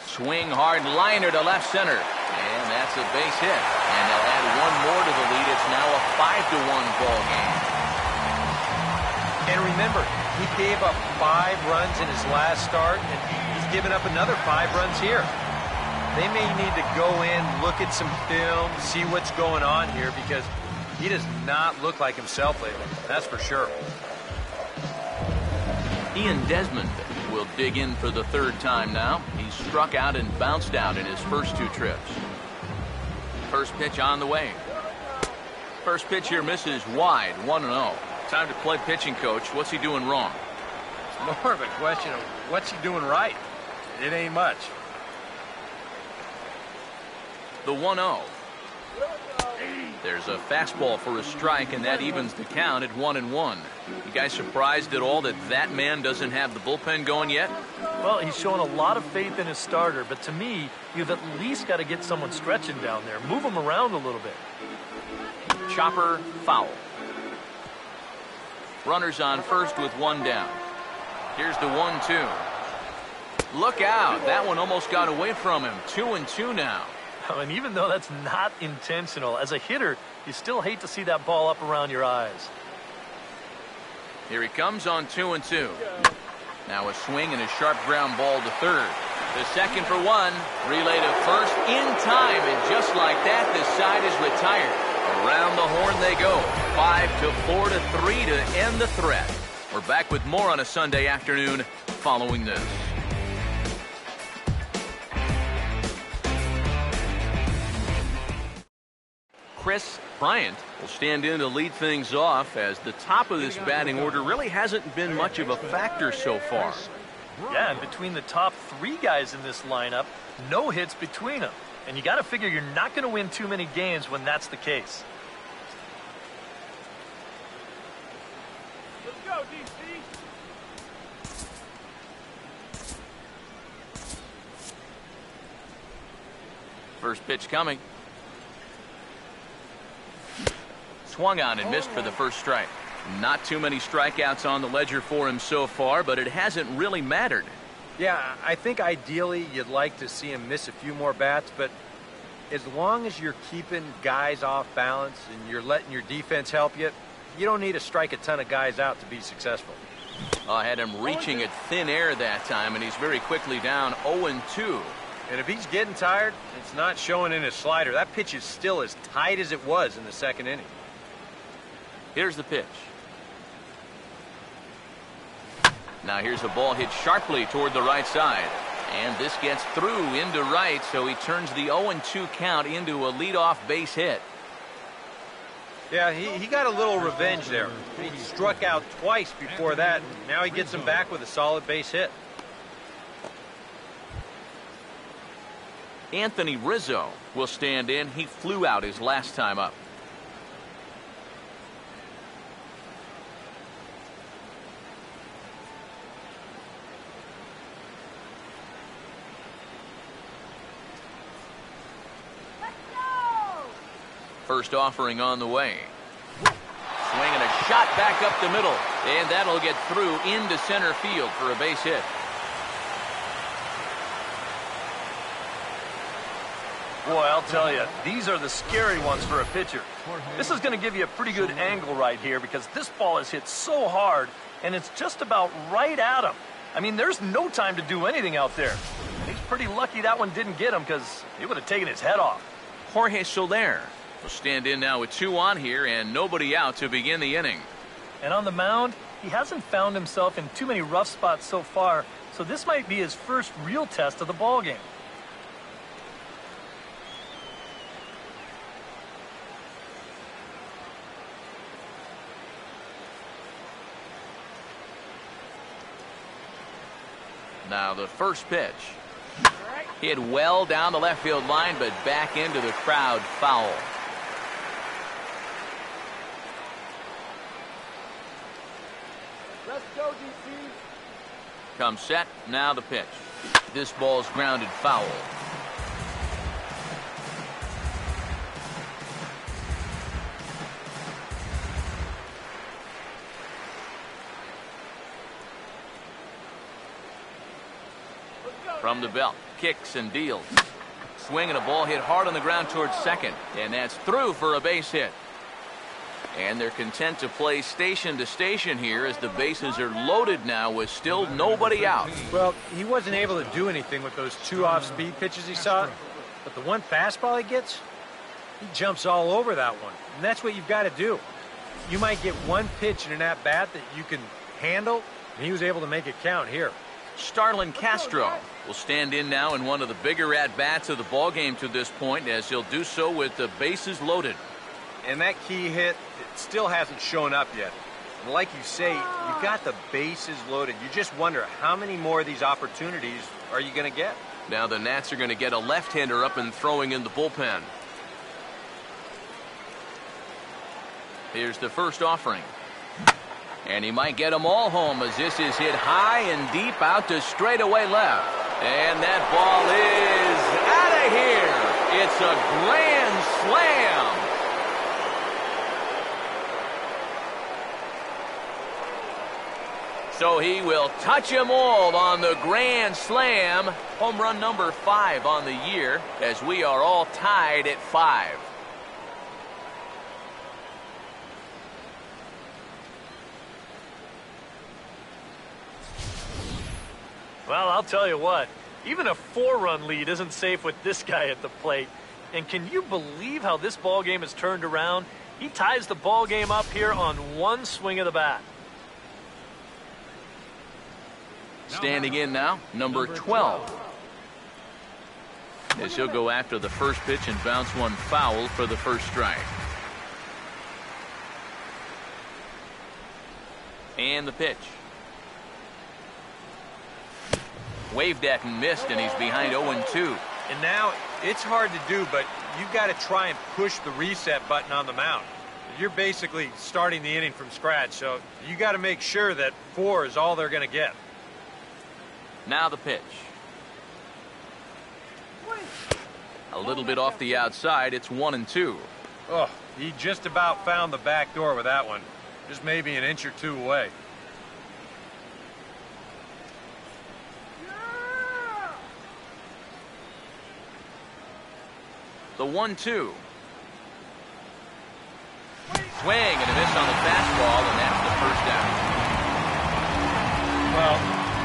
Swing hard liner to left center. And that's a base hit. And they'll add one more to the lead. It's now a 5-1 ball game. And remember, he gave up 5 runs in his last start, and he's given up another 5 runs here. They may need to go in, look at some film, see what's going on here, because he does not look like himself lately. That's for sure. Ian Desmond will dig in for the third time now. He's struck out and bounced out in his first 2 trips. First pitch on the way. First pitch here misses wide, 1-0. Time to play pitching coach. What's he doing wrong? It's more of a question of what's he doing right. It ain't much. The 1-0. There's a fastball for a strike, and that evens the count at 1-1. You guys surprised at all that that man doesn't have the bullpen going yet? Well, he's showing a lot of faith in his starter, but to me, you've at least got to get someone stretching down there. Move him around a little bit. Chopper foul. Runners on first with 1 down. Here's the 1-2. Look out. That one almost got away from him. 2-2 now. And even though that's not intentional, as a hitter, you still hate to see that ball up around your eyes. Here he comes on 2-2. Now a swing and a sharp ground ball to third. The second for 1. Relay to first in time. And just like that, this side is retired. Around the horn they go. 5-4-3 to end the threat. We're back with more on a Sunday afternoon following this. Chris Bryant will stand in to lead things off, as the top of this batting order really hasn't been much of a factor so far. Yeah, and between the top 3 guys in this lineup, no hits between them. And you got to figure you're not going to win too many games when that's the case. Let's go, DC. First pitch coming. Swung on and missed for the first strike. Not too many strikeouts on the ledger for him so far, but it hasn't really mattered. Yeah, I think ideally you'd like to see him miss a few more bats, but as long as you're keeping guys off balance and you're letting your defense help you, you don't need to strike a ton of guys out to be successful. I had him reaching at thin air that time, and he's very quickly down 0-2. And if he's getting tired, it's not showing in his slider. That pitch is still as tight as it was in the second inning. Here's the pitch. Now here's a ball hit sharply toward the right side. And this gets through into right, so he turns the 0-2 count into a leadoff base hit. Yeah, he got a little revenge there. He struck out twice before that. Now he gets him back with a solid base hit. Anthony Rizzo will stand in. He flew out his last time up. First offering on the way. Swinging a shot back up the middle, and that'll get through into center field for a base hit. Boy, I'll tell you, these are the scary ones for a pitcher. This is going to give you a pretty good angle right here, because this ball is hit so hard, and it's just about right at him. I mean, there's no time to do anything out there. And he's pretty lucky that one didn't get him, because he would have taken his head off. Jorge Soler will stand in now with 2 on here and nobody out to begin the inning. And on the mound, he hasn't found himself in too many rough spots so far, so this might be his first real test of the ballgame. Now the first pitch. Hit well down the left field line, but back into the crowd, foul. Let's go, DC. Comes set, now the pitch. This ball's grounded foul. From the belt, kicks and deals. Swinging a ball hit hard on the ground towards second, and that's through for a base hit. And they're content to play station to station here, as the bases are loaded now with still nobody out. Well, he wasn't able to do anything with those 2 off-speed pitches he saw, but the one fastball he gets, he jumps all over that one. And that's what you've got to do. You might get one pitch in an at-bat that you can handle, and he was able to make it count here. Starlin Castro will stand in now in one of the bigger at-bats of the ballgame to this point, as he'll do so with the bases loaded. And that key hit, it still hasn't shown up yet. And like you say, you've got the bases loaded. You just wonder how many more of these opportunities are you going to get? Now the Nats are going to get a left-hander up and throwing in the bullpen. Here's the first offering. And he might get them all home, as this is hit high and deep out to straightaway left. And that ball is out of here. It's a grand slam. So he will touch them all on the grand slam. Home run number 5 on the year, as we are all tied at 5. Well, I'll tell you what, even a 4-run lead isn't safe with this guy at the plate. And can you believe how this ball game has turned around? He ties the ball game up here on one swing of the bat. Standing in now, number 12. as he'll go after the first pitch and bounce one foul for the first strike. And the pitch. Waved at and missed, and he's behind 0-2. And now it's hard to do, but you've got to try and push the reset button on the mound. You're basically starting the inning from scratch, so you got to make sure that 4 is all they're going to get. Now the pitch. A little bit off the outside. It's 1-2. Oh, he just about found the back door with that one. Just maybe an inch or two away. The 1-2. Swing and a miss on the fastball, and that's the first out. Well,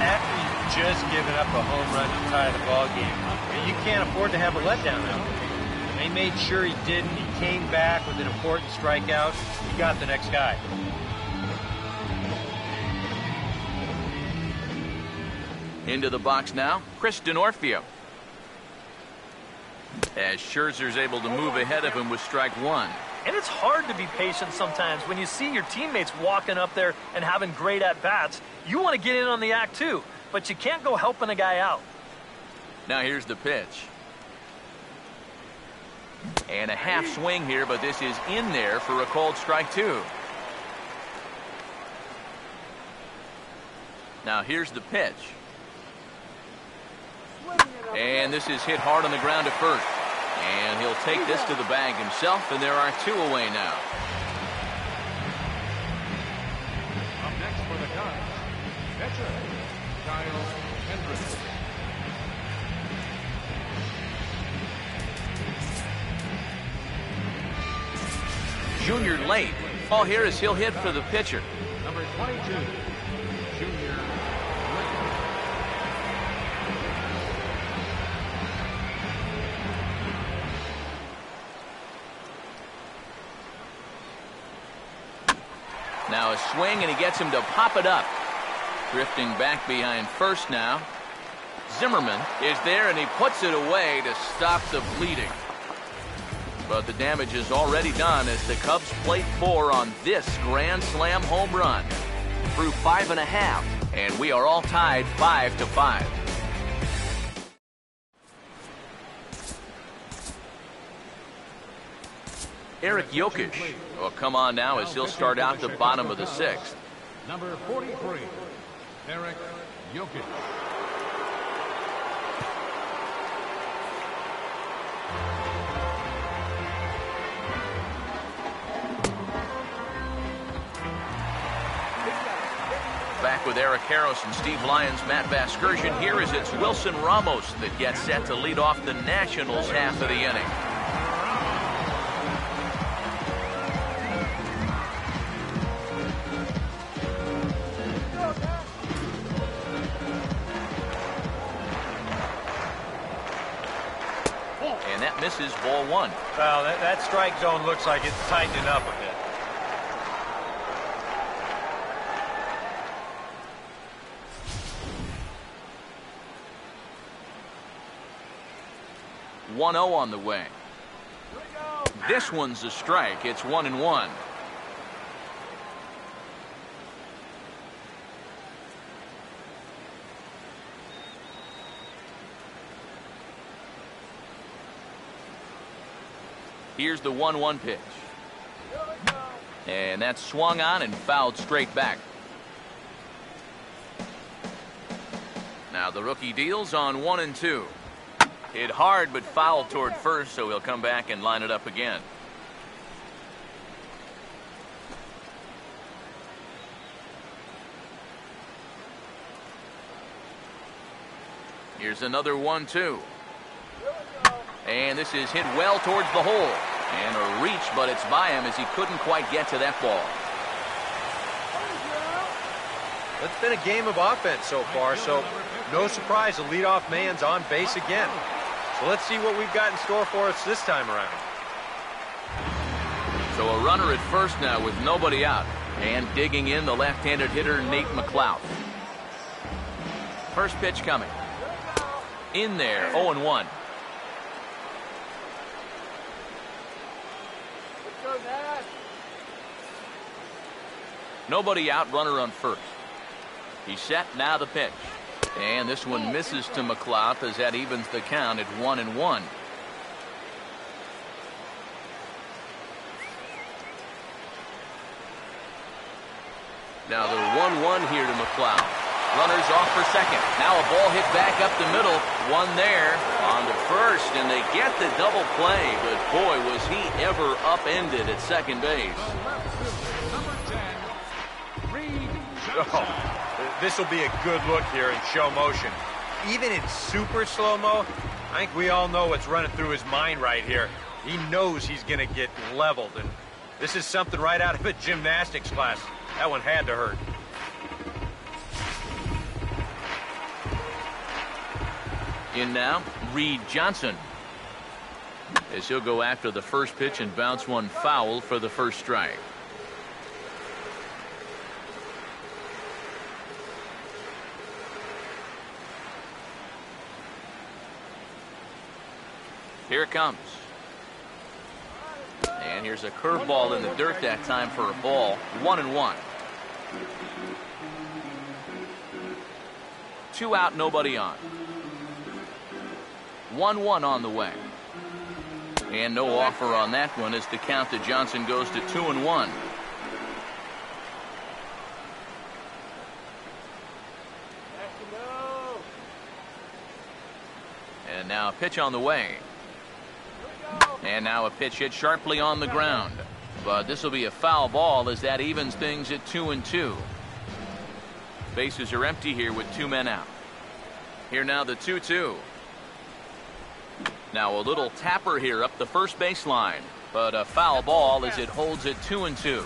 after you've just given up a home run to tie the ball game, you can't afford to have a letdown out there. They made sure he didn't. He came back with an important strikeout. He got the next guy. Into the box now, Chris Denorfio. As Scherzer's able to move ahead of him with strike 1. And it's hard to be patient sometimes when you see your teammates walking up there and having great at-bats. You want to get in on the act too, but you can't go helping a guy out. Now here's the pitch. And a half swing here, but this is in there for a called strike 2. Now here's the pitch. And this is hit hard on the ground to first. And he'll take this to the bag himself, and there are 2 away now. Up next for the Cubs, catcher Kyle Hendricks. Junior late. All here is he'll hit for the pitcher. Number 22, Junior Lake. Now a swing, and he gets him to pop it up. Drifting back behind first now. Zimmerman is there, and he puts it away to stop the bleeding. But the damage is already done as the Cubs plate 4 on this grand slam home run. Through 5.5, and we are all tied 5-5. Eric Jokic will come on now as he'll start out the bottom of the 6th. Number 43, Eric Jokic. Back with Eric Harris and Steve Lyons, Matt Vasgersian. Here is it's Wilson Ramos that gets set to lead off the Nationals half of the inning. And that misses ball 1. Well, that strike zone looks like it's tightening up a bit. One 0 on the way. This one's a strike. It's 1-1. Here's the 1-1 pitch. And that's swung on and fouled straight back. Now the rookie deals on 1-2. Hit hard but fouled toward first, so he'll come back and line it up again. Here's another 1-2. And this is hit well towards the hole. And a reach, but it's by him as he couldn't quite get to that ball. It's been a game of offense so far, so no surprise the leadoff man's on base again. So let's see what we've got in store for us this time around. So a runner at first now with nobody out. And digging in the left-handed hitter Nate McLeod. First pitch coming. In there, 0-1. Nobody out, runner on first. He's set, now the pitch. And this one misses to McLeod as that evens the count at 1-1. Now the 1-1 here to McLeod. Runners off for second. Now a ball hit back up the middle. One there on the first, and they get the double play. But boy, was he ever upended at second base. Oh, this will be a good look here in show motion. Even in super slow-mo, I think we all know what's running through his mind right here. He knows he's going to get leveled, and this is something right out of a gymnastics class. That one had to hurt. In now, Reed Johnson. As he'll go after the first pitch and bounce one foul for the first strike. Here it comes. And here's a curveball in the dirt that time for a ball. 1-1. 2 out, nobody on. 1-1 on the way. And no offer on that one as the count to Johnson goes to 2-1. And now a pitch on the way. And now a pitch hit sharply on the ground. But this will be a foul ball as that evens things at 2-2. Bases are empty here with 2 men out. Here now the 2-2. Now a little tapper here up the first baseline. But a foul ball as it holds at 2-2.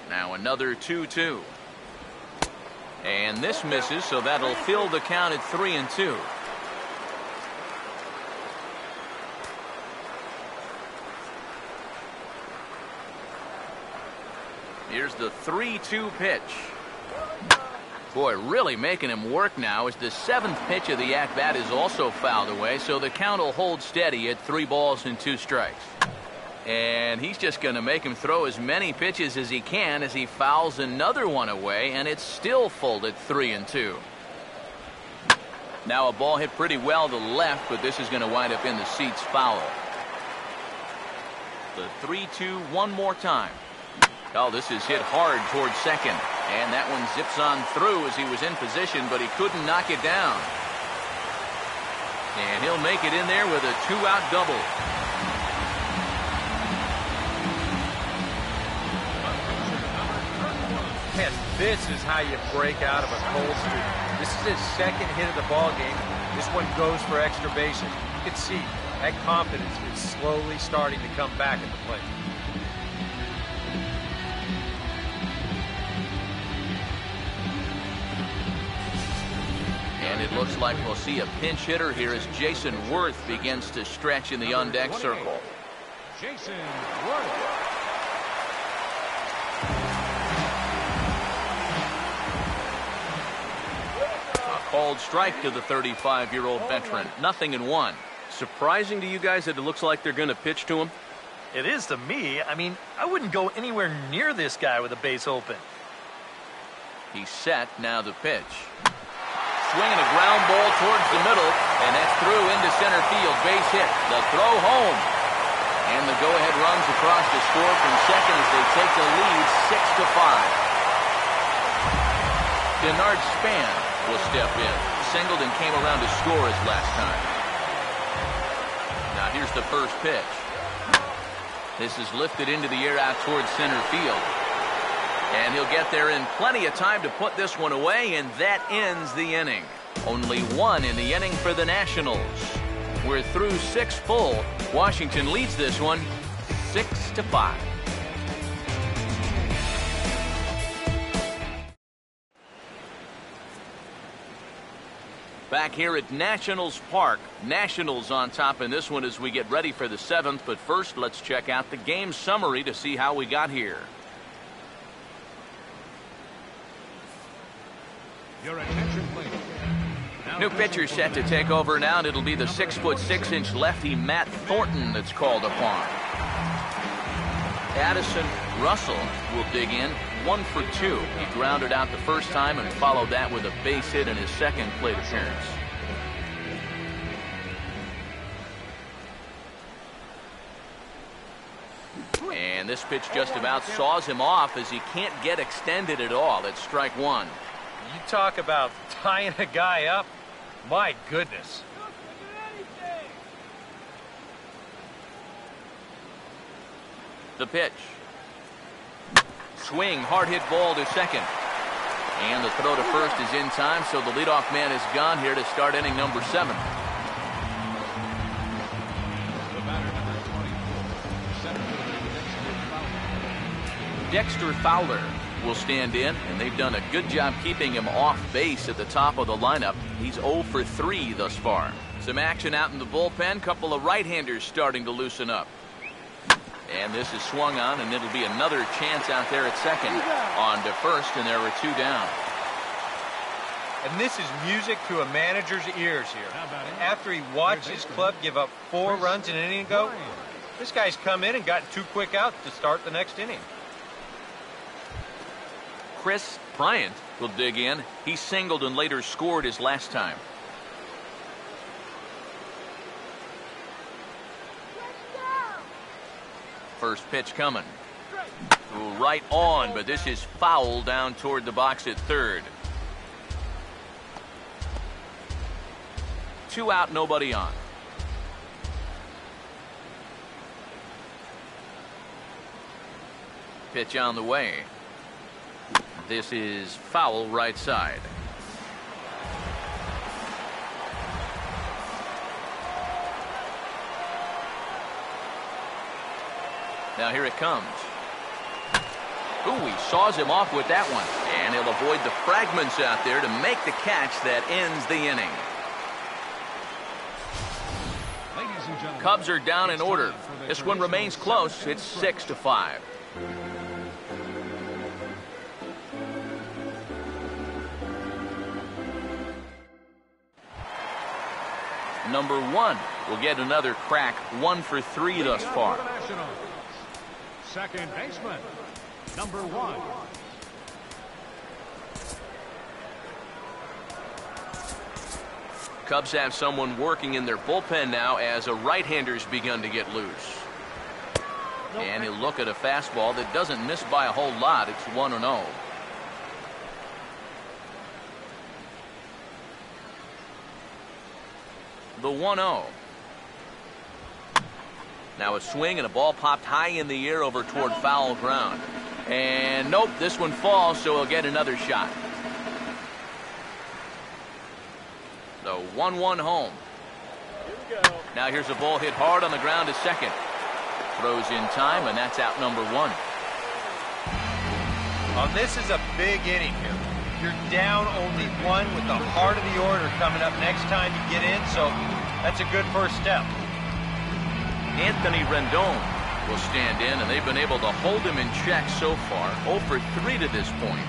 Now another 2-2. And this misses, so that'll fill the count at 3-2. Here's the 3-2 pitch. Boy, really making him work now as the 7th pitch of the at-bat is also fouled away, so the count will hold steady at 3 balls and 2 strikes. And he's just going to make him throw as many pitches as he can as he fouls another one away, and it's still full at 3-2. Now a ball hit pretty well to the left, but this is going to wind up in the seats foul. The 3-2 one more time. Oh, this is hit hard towards second, and that one zips on through as he was in position, but he couldn't knock it down. And he'll make it in there with a 2-out double. Man, this is how you break out of a cold streak. This is his 2nd hit of the ball game. This one goes for extra bases. You can see that confidence is slowly starting to come back at the plate. And it looks like we'll see a pinch hitter here as Jason Worth begins to stretch in the on-deck circle. Jason Worth. Called strike to the 35-year-old veteran. 0-1. Surprising to you guys that it looks like they're going to pitch to him? It is to me. I mean, I wouldn't go anywhere near this guy with a base open. He's set, now the pitch. Swinging a ground ball towards the middle, and that's through into center field. Base hit. The throw home. And the go-ahead runs across the score from second as they take the lead 6-5. Denard Span will step in. Singled and came around to score his last time. Now here's the first pitch. This is lifted into the air out towards center field. And he'll get there in plenty of time to put this one away, and that ends the inning. Only 1 in the inning for the Nationals. We're through 6 full. Washington leads this one 6-5. Back here at Nationals Park. Nationals on top in this one as we get ready for the 7th. But first, let's check out the game summary to see how we got here. Your attention, please. New pitcher set to take over now, and it'll be the 6'6" lefty Matt Thornton that's called upon. Addison Russell will dig in, 1 for 2. He grounded out the first time and followed that with a base hit in his second plate appearance. And this pitch just about saws him off as he can't get extended at all. It's strike 1. You talk about tying a guy up. My goodness. The pitch. Swing, hard hit ball to second. And the throw to first is in time, so the leadoff man is gone here to start inning number 7. The batter, number 24, center fielder, Dexter Fowler will stand in, and they've done a good job keeping him off base at the top of the lineup. He's 0 for 3 thus far. Some action out in the bullpen. Couple of right-handers starting to loosen up. And this is swung on, and it'll be another chance out there at second. On to first, and there are 2 down. And this is music to a manager's ears here. After he watched his club give up 4 runs in an inning ago, this guy's come in and gotten 2 quick outs to start the next inning. Chris Bryant will dig in. He singled and later scored his last time. First pitch coming. Ooh, right on, but this is foul down toward the box at third. 2 out, nobody on. Pitch on the way. This is foul right side. Now here it comes. Ooh, he saws him off with that one. And he'll avoid the fragments out there to make the catch that ends the inning. ladies and gentlemen. Cubs are down in order. This one remains close. It's 6-5. Number 1 will get another crack. 1 for 3 thus far. Second baseman, number 1. Cubs have someone working in their bullpen now as a right-hander's begun to get loose. And he'll look at a fastball that doesn't miss by a whole lot. It's 1-0. The 1-0. Now a swing and a ball popped high in the air over toward foul ground. And nope, this one falls, so he'll get another shot. The 1-1 home. Now here's a ball hit hard on the ground to second. Throws in time, and that's out number 1. Oh, this is a big inning here. You're down only 1 with the heart of the order coming up next time you get in, so that's a good first step. Anthony Rendon will stand in, and they've been able to hold him in check so far. 0 for 3 to this point.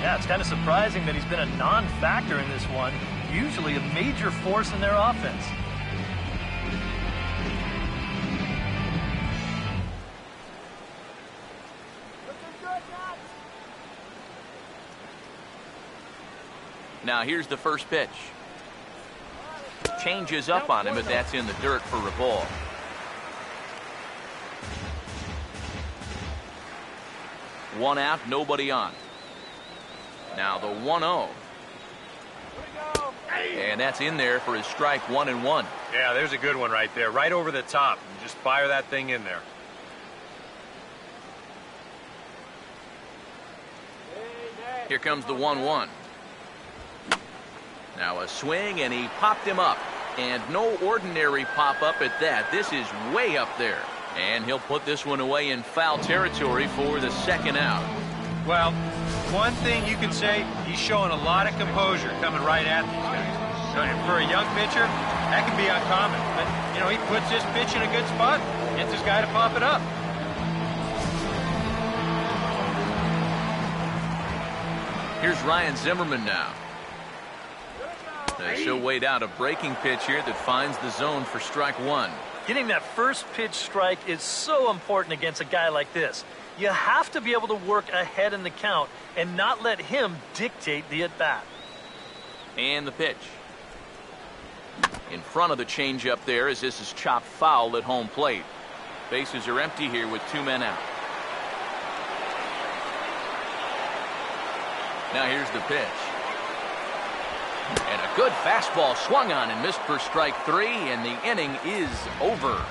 Yeah, it's kind of surprising that he's been a non-factor in this one. Usually a major force in their offense. Now here's the first pitch. Changes up on him, but that's in the dirt for a ball. One out, nobody on. Now the 1-0. And that's in there for his strike 1-1. Yeah, there's a good one right there. Right over the top. Just fire that thing in there. Here comes the 1-1. Now a swing, and he popped him up. And no ordinary pop-up at that. This is way up there. And he'll put this one away in foul territory for the second out. Well, one thing you can say, he's showing a lot of composure coming right at these guys. For a young pitcher, that can be uncommon. But, you know, he puts this pitch in a good spot, gets his guy to pop it up. Here's Ryan Zimmerman now. She'll wait out a breaking pitch here that finds the zone for strike one. Getting that first pitch strike is so important against a guy like this. You have to be able to work ahead in the count and not let him dictate the at-bat. And the pitch. In front of the changeup there as this is chopped foul at home plate. Bases are empty here with 2 men out. Now here's the pitch. And a good fastball swung on and missed for strike 3, and the inning is over.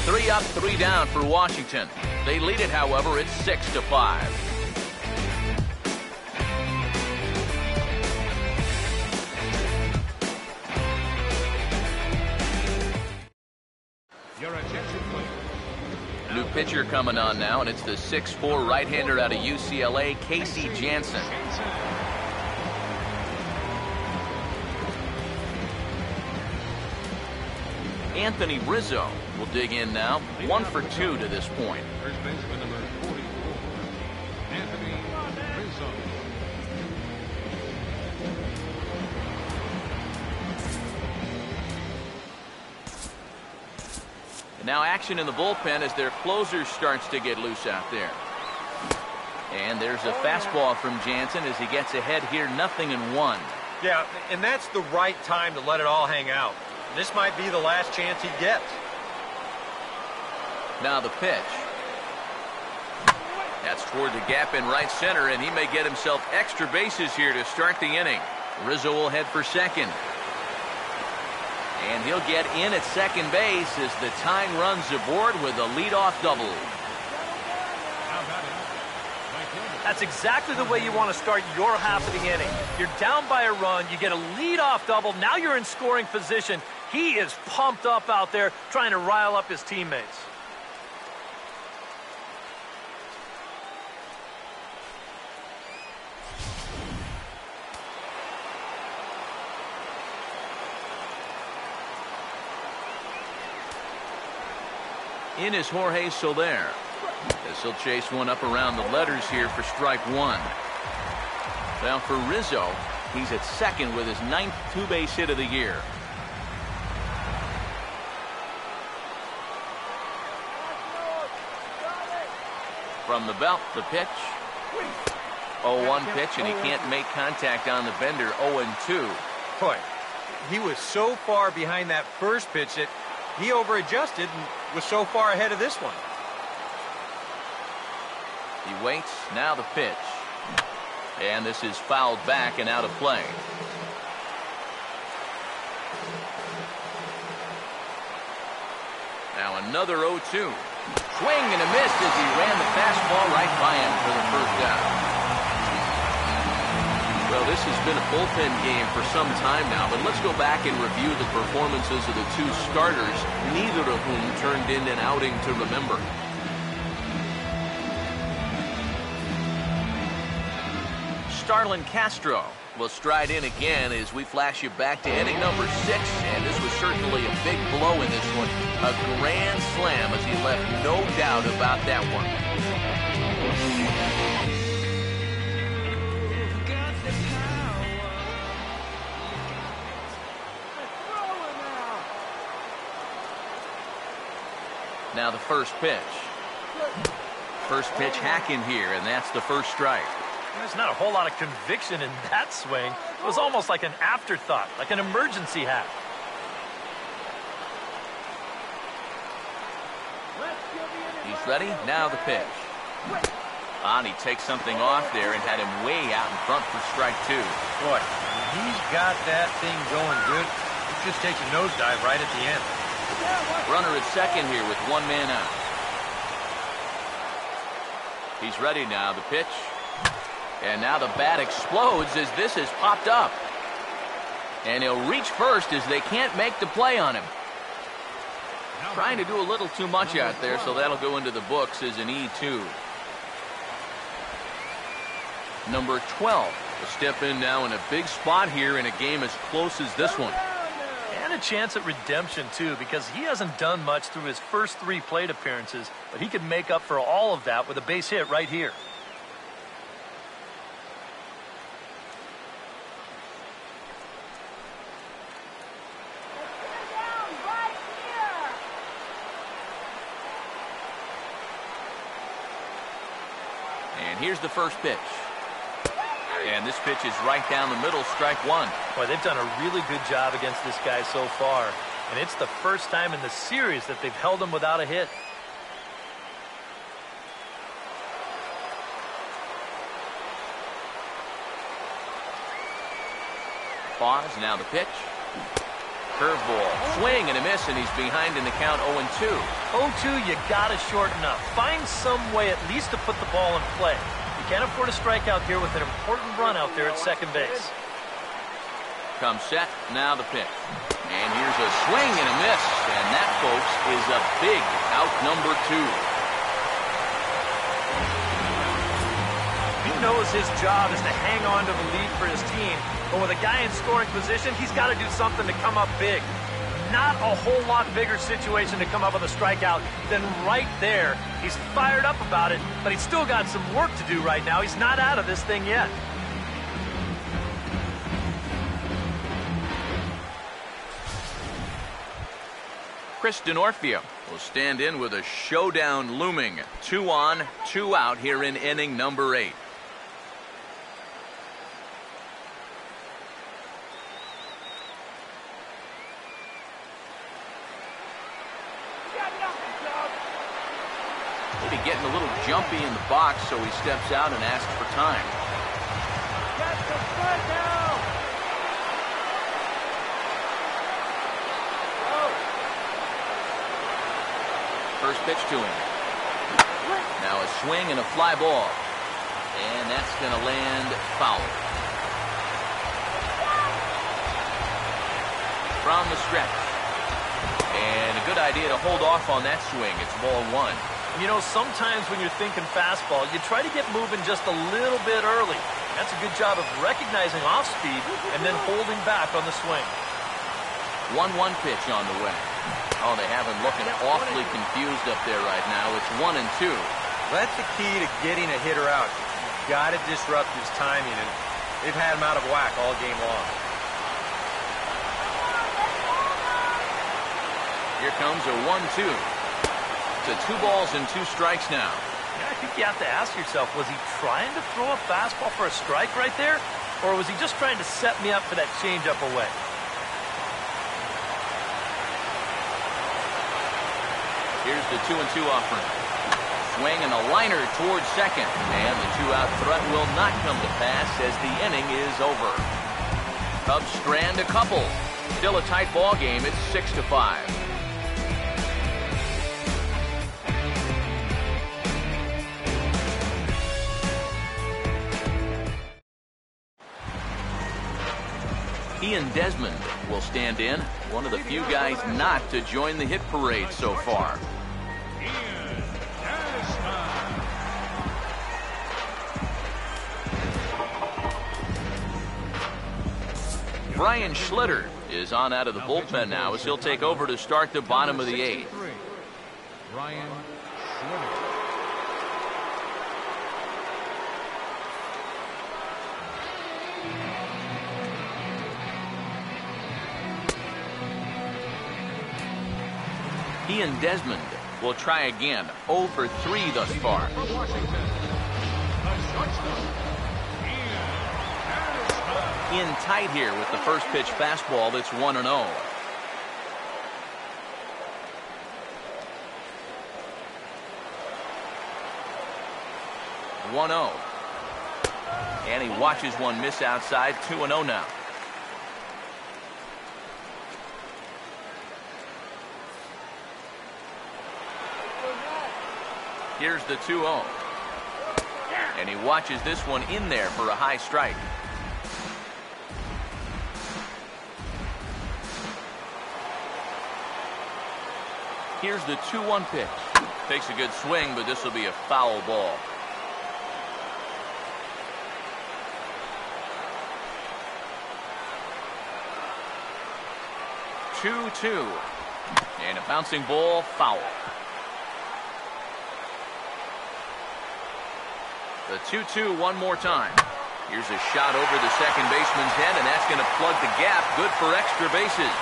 3 up, 3 down for Washington. They lead it, however, it's 6-5. Your attention, please. New pitcher coming on now, and it's the 6'4" right-hander out of UCLA, Casey Jansen. Anthony Rizzo will dig in now. 1 for 2 to this point. First baseman number 44, Anthony Rizzo. And now action in the bullpen as their closer starts to get loose out there. And there's a fastball from Jansen as he gets ahead here, 0-1. Yeah, and that's the right time to let it all hang out. This might be the last chance he gets. Now the pitch. That's toward the gap in right center, and he may get himself extra bases here to start the inning. Rizzo will head for second. And he'll get in at second base as the tying runs aboard with a leadoff double. How about it? That's exactly the way you want to start your half of the inning. You're down by a run, you get a leadoff double, now you're in scoring position. He is pumped up out there trying to rile up his teammates. In is Jorge Soler. As he'll chase one up around the letters here for strike 1. Now for Rizzo, he's at second with his 9th two-base hit of the year. From the belt, the pitch. 0-1 pitch, and he can't make contact on the bender. 0-2. Boy, he was so far behind that first pitch that he overadjusted and was so far ahead of this one. He waits. Now the pitch. And this is fouled back and out of play. Now another 0-2. Swing and a miss as he ran the fastball right by him for the first down. Well, this has been a bullpen game for some time now, but let's go back and review the performances of the 2 starters, neither of whom turned in an outing to remember. Starlin Castro will stride in again as we flash you back to inning number 6, and this was certainly a big blow in this one. A grand slam as he left no doubt about that one. Now the first pitch. First pitch hacking here, and that's the first strike. There's not a whole lot of conviction in that swing. It was almost like an afterthought, like an emergency hack. He's ready. Now the pitch. And he takes something off there and had him way out in front for strike 2. Boy, he's got that thing going good. It just takes a nosedive right at the end. Runner at second here with 1 man out. He's ready now. The pitch. And now the bat explodes as this has popped up. And he'll reach first as they can't make the play on him. Trying to do a little too much out there, so that'll go into the books as an E2. Number 12 will step in now in a big spot here in a game as close as this one. And a chance at redemption, too, because he hasn't done much through his first 3 plate appearances, but he could make up for all of that with a base hit right here. And here's the first pitch. And this pitch is right down the middle, strike one. Boy, they've done a really good job against this guy so far. And it's the first time in the series that they've held him without a hit. Pause, now the pitch. Curveball, swing and a miss, and he's behind in the count 0-2. 0-2, you gotta shorten up. Find some way at least to put the ball in play. You can't afford a strikeout here with an important run out there at second base. Comes set, now the pitch. And here's a swing and a miss, and that, folks, is a big out number 2. He knows his job is to hang on to the lead for his team, but with a guy in scoring position, he's got to do something to come up big. Not a whole lot bigger situation to come up with a strikeout than right there. He's fired up about it, but he's still got some work to do right now. He's not out of this thing yet. Chris Denorfia will stand in with a showdown looming. 2 on, 2 out here in inning number 8. Maybe getting a little jumpy in the box, so he steps out and asks for time. Get the strikeout! First pitch to him. Now a swing and a fly ball. And that's going to land foul. From the stretch. And a good idea to hold off on that swing. It's ball 1. You know, sometimes when you're thinking fastball, you try to get moving just a little bit early. That's a good job of recognizing off speed and then holding back on the swing. 1-1 pitch on the way. Oh, they have him looking awfully confused up there right now. It's 1-2. That's the key to getting a hitter out. You've got to disrupt his timing, and they've had him out of whack all game long. Here comes a 1-2. It's 2 balls and 2 strikes now. Yeah, I think you have to ask yourself, was he trying to throw a fastball for a strike right there? Or was he just trying to set me up for that changeup away? Here's the 2-2 offering. Swing and a liner towards second. And the 2-out threat will not come to pass as the inning is over. Cubs strand a couple. Still a tight ball game. It's 6-5. Ian Desmond will stand in, one of the few guys not to join the hit parade so far. Brian Schlitter is on out of the bullpen now as he'll take over to start the bottom of the 8th. Brian Schlitter. Ian Desmond will try again. 0 for 3 thus far. In tight here with the first pitch fastball that's 1-0. 1-0. And he watches one miss outside. 2-0 now. Here's the 2-0. And he watches this one in there for a high strike. Here's the 2-1 pitch. Takes a good swing, but this will be a foul ball. Two. And a bouncing ball, foul. The 2-2 one more time. Here's a shot over the second baseman's head, and that's going to plug the gap. Good for extra bases.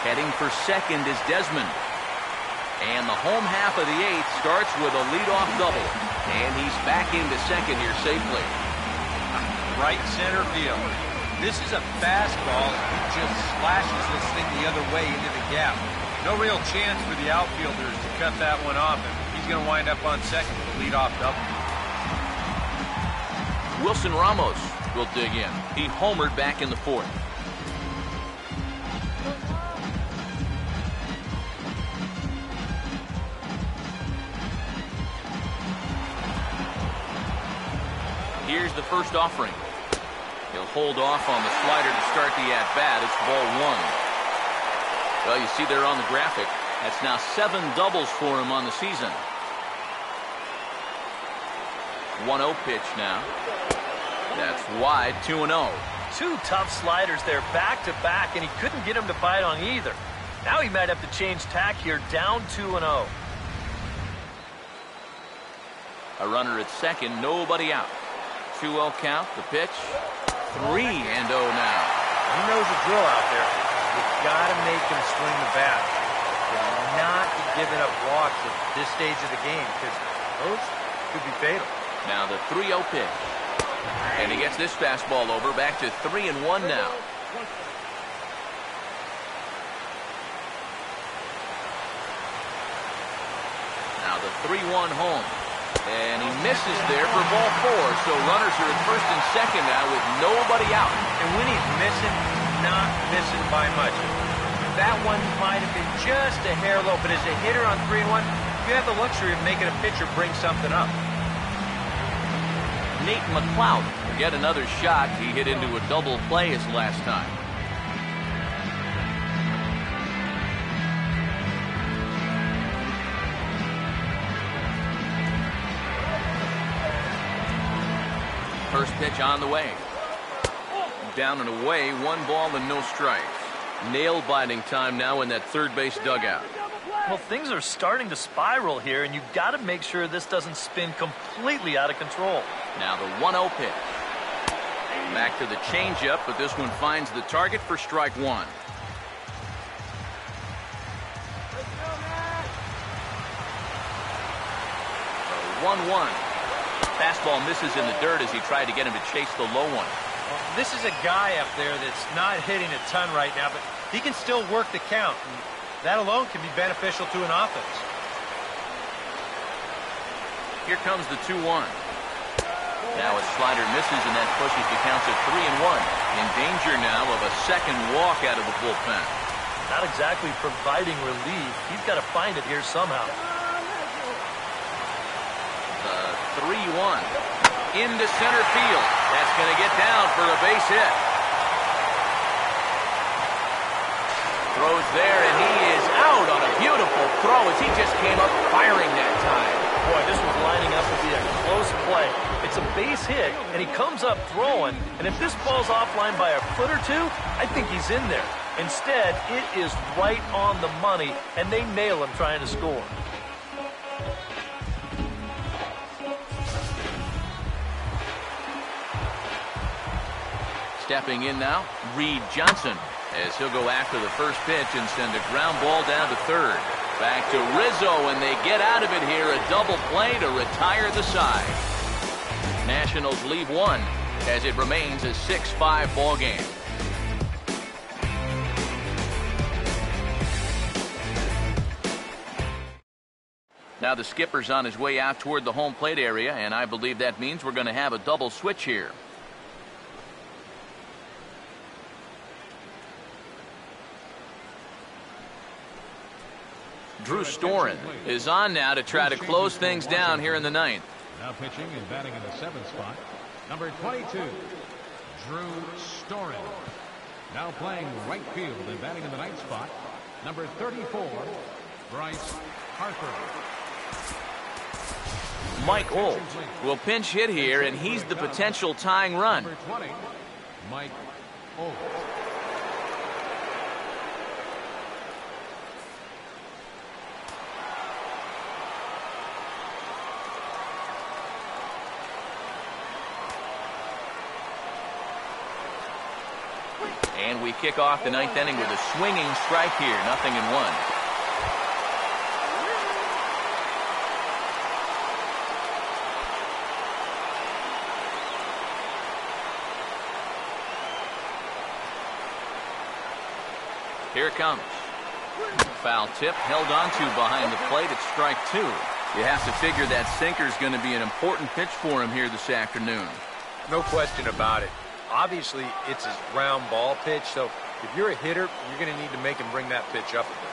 Heading for second is Desmond. And the home half of the 8th starts with a leadoff double. And he's back into second here safely. Right center field. This is a fastball. He just slashes this thing the other way into the gap. No real chance for the outfielders to cut that one off, and he's going to wind up on second with a leadoff double. Wilson Ramos will dig in. He homered back in the fourth. Here's the first offering. He'll hold off on the slider to start the at-bat. It's ball one. Well, you see there on the graphic, that's now 7 doubles for him on the season. 1-0 pitch now. That's wide, 2-0. Two tough sliders there back-to-back, and he couldn't get him to bite on either. Now he might have to change tack here, down 2-0. A runner at second, nobody out. 2-0 count, the pitch. 3-0 now. He knows the drill out there. You've got to make him swing the bat. And not giving up walks at this stage of the game, because those could be fatal. Now the 3-0 pitch. And he gets this fastball over, back to 3-1 now. Now the 3-1 home. And he misses there for ball 4. So runners are at first and second now with nobody out. And when he's missing, not missing by much. That one might have been just a hair low, but as a hitter on 3-1, you have the luxury of making a pitcher bring something up. Nate McLeod will get another shot. He hit into a double play his last time. First pitch on the way. Down and away, 1 ball and no strikes. Nail-biting time now in that third base dugout. Well, things are starting to spiral here, and you've got to make sure this doesn't spin completely out of control. Now the 1-0 pitch. Back to the changeup, but this one finds the target for strike 1. The 1-1. Fastball misses in the dirt as he tried to get him to chase the low one. Well, this is a guy up there that's not hitting a ton right now, but he can still work the count. And that alone can be beneficial to an offense. Here comes the 2-1. Now a slider misses, and that pushes the count to 3-1. In danger now of a second walk out of the bullpen. Not exactly providing relief. He's got to find it here somehow. The 3-1 into center field. That's going to get down for a base hit. Throws there, and he is out on a beautiful throw as he just came up firing that time. Boy, this was lining up to be a close play. It's a base hit, and he comes up throwing. And if this ball's offline by a foot or two, I think he's in there. Instead, it is right on the money, and they nail him trying to score. Stepping in now, Reed Johnson, as he'll go after the first pitch and send a ground ball down to third. Back to Rizzo, and they get out of it here. A double play to retire the side. Nationals leave 1 as it remains a 6-5 ball game. Now the skipper's on his way out toward the home plate area, and I believe that means we're going to have a double switch here. Drew Storen is on now to try to close things down here in the 9th. Now pitching and batting in the 7th spot, number 22, Drew Storen. Now playing right field and batting in the 9th spot, number 34, Bryce Harper. Mike Holt will pinch hit here, and he's the potential tying run. Number 20, Mike Holt. And we kick off the 9th inning with a swinging strike here, 0-1. Here it comes. Foul tip held onto behind the plate at strike 2. You have to figure that sinker is going to be an important pitch for him here this afternoon. No question about it. Obviously, it's his ground ball pitch, so if you're a hitter, you're going to need to make him bring that pitch up a bit.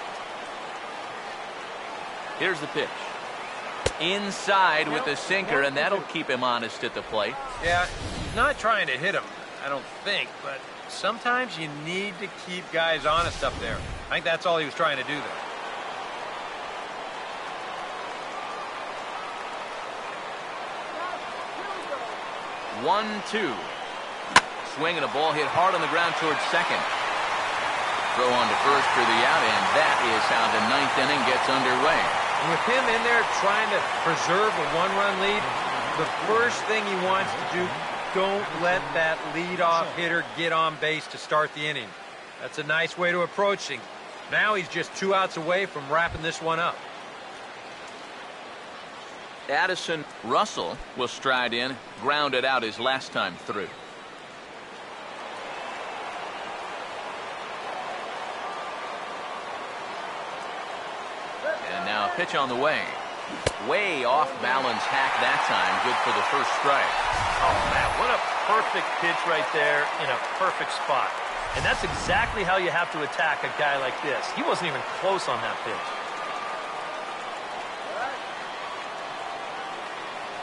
Here's the pitch. Inside with the sinker, and that'll keep him honest at the plate. Yeah, he's not trying to hit him, I don't think, but sometimes you need to keep guys honest up there. I think that's all he was trying to do there. One, two. Swing and a ball hit hard on the ground towards second. Throw on to first for the out, and that is how the 9th inning gets underway. And with him in there trying to preserve a one-run lead, the first thing he wants to do, don't let that leadoff hitter get on base to start the inning. That's a nice way to approach things. Now he's just 2 outs away from wrapping this one up. Addison Russell will stride in, grounded out his last time through. And now a pitch on the way. Way off balance hack that time. Good for the first strike. Oh, man, what a perfect pitch right there in a perfect spot. And that's exactly how you have to attack a guy like this. He wasn't even close on that pitch.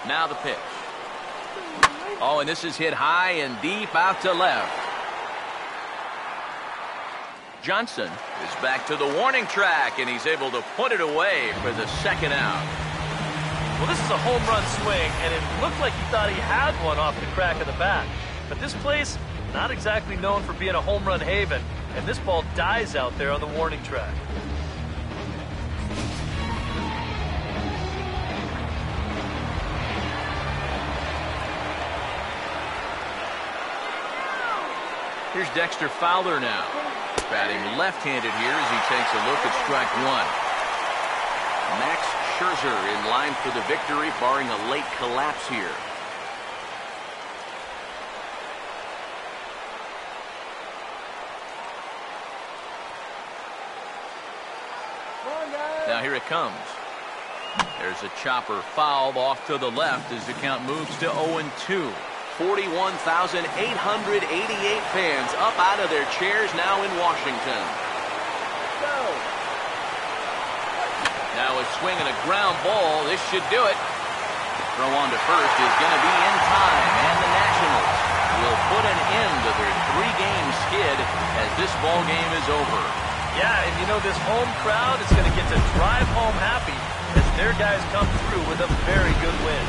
Now the pitch. Oh, and this is hit high and deep out to left. Johnson is back to the warning track, and he's able to put it away for the second out. Well, this is a home run swing, and it looked like he thought he had one off the crack of the bat. But this place, not exactly known for being a home run haven, and this ball dies out there on the warning track. Here's Dexter Fowler now. Batting left-handed here as he takes a look at strike 1. Max Scherzer in line for the victory, barring a late collapse here. Now here it comes. There's a chopper foul off to the left as the count moves to 0-2. 41,888 fans up out of their chairs now in Washington. Now a swing and a ground ball. This should do it. Throw on to first is going to be in time, and the Nationals will put an end to their 3-game skid as this ball game is over. Yeah, and you know, this home crowd is going to get to drive home happy as their guys come through with a very good win.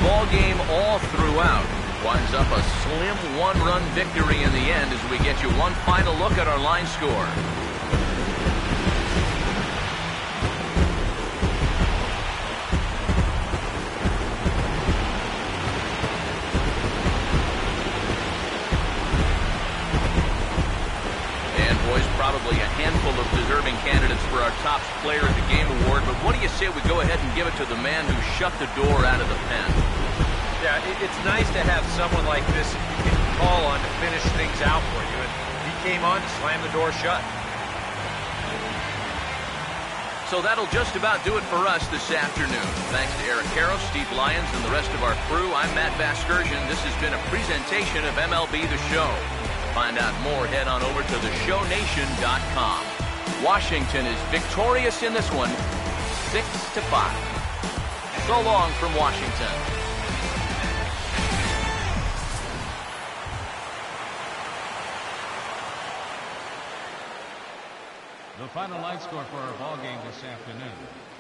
Ball game all throughout. Winds up a slim 1-run victory in the end as we get you one final look at our line score. And boys, probably a handful of deserving candidates for our top player at the Game Award, but what do you say we go ahead and give it to the man who shut the door out of the pen? Yeah, it's nice to have someone like this you can call on to finish things out for you, and he came on to slam the door shut. So that'll just about do it for us this afternoon. Thanks to Eric Karros, Steve Lyons, and the rest of our crew, I'm Matt Vasgersian. This has been a presentation of MLB The Show. To find out more, head on over to theshownation.com. Washington is victorious in this one, 6-5. So long from Washington. The final line score for our ball game this afternoon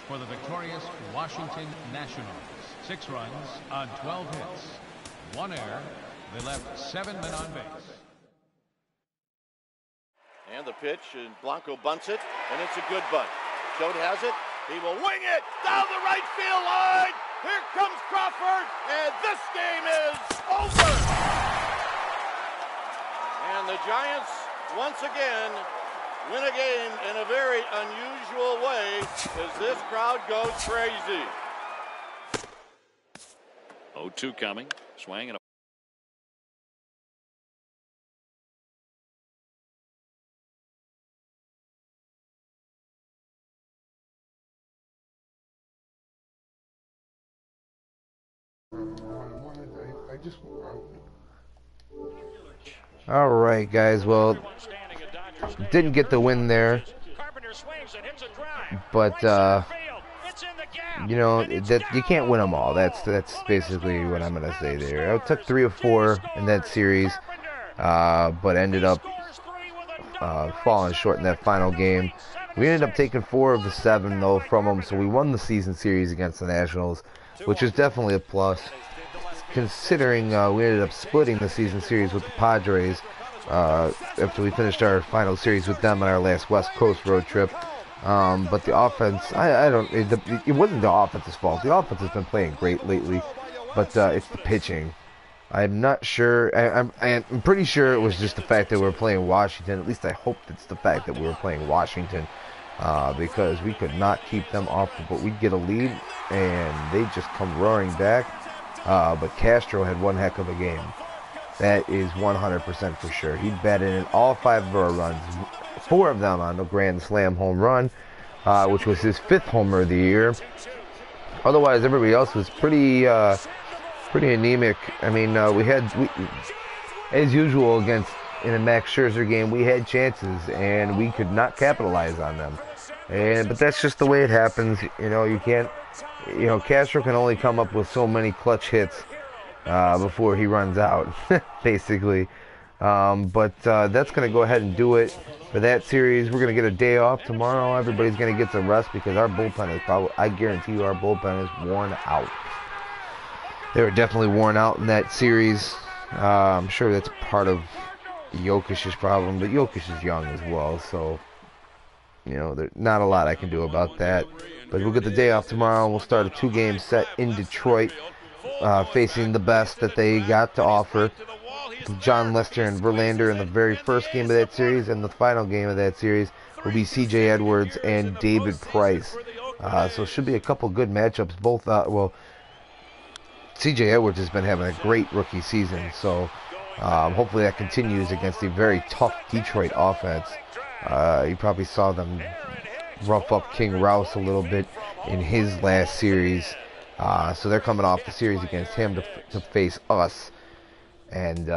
for the victorious Washington Nationals. 6 runs on 12 hits, 1 error, They left 7 men on base. And the pitch, and Blanco bunts it, and it's a good bunt. Choate has it. He will wing it down the right field line. Here comes Crawford, and this game is over. And the Giants, once again, win a game in a very unusual way as this crowd goes crazy. 0-2 coming. Swing and a All right, guys. Well, didn't get the win there, but you know that you can't win them all. That's basically what I'm gonna say there. I took 3 of 4 in that series, but ended up falling short in that final game. We ended up taking 4 of the 7 though from them, so we won the season series against the Nationals, which is definitely a plus. Considering we ended up splitting the season series with the Padres after we finished our final series with them on our last West Coast road trip. But the offense, it wasn't the offense's fault. The offense has been playing great lately, but it's the pitching. I'm not sure. I'm pretty sure it was just the fact that we were playing Washington. At least I hope it's the fact that we were playing Washington, because we could not keep them off. But we'd get a lead, and they just come roaring back. But Castro had one heck of a game. That is 100% for sure. He batted in all 5 of our runs, 4 of them on the grand slam home run, which was his 5th homer of the year. Otherwise, everybody else was pretty anemic. I mean, we as usual in a Max Scherzer game, we had chances and we could not capitalize on them. But that's just the way it happens. You know, you can't. You know, Castro can only come up with so many clutch hits before he runs out, basically. But that's going to go ahead and do it for that series. We're going to get a day off tomorrow. Everybody's going to get some rest because our bullpen is probably, I guarantee you, our bullpen is worn out. They were definitely worn out in that series. I'm sure that's part of Jokic's problem, but Jokic is young as well, so you know, there's not a lot I can do about that. But we'll get the day off tomorrow, and we'll start a 2-game set in Detroit, facing the best that they got to offer. John Lester and Verlander in the very first game of that series, and the final game of that series will be C.J. Edwards and David Price. So it should be a couple good matchups. Both, well, C.J. Edwards has been having a great rookie season, so hopefully that continues against a very tough Detroit offense. You probably saw them rough up King Rouse a little bit in his last series. So they're coming off the series against him to face us. And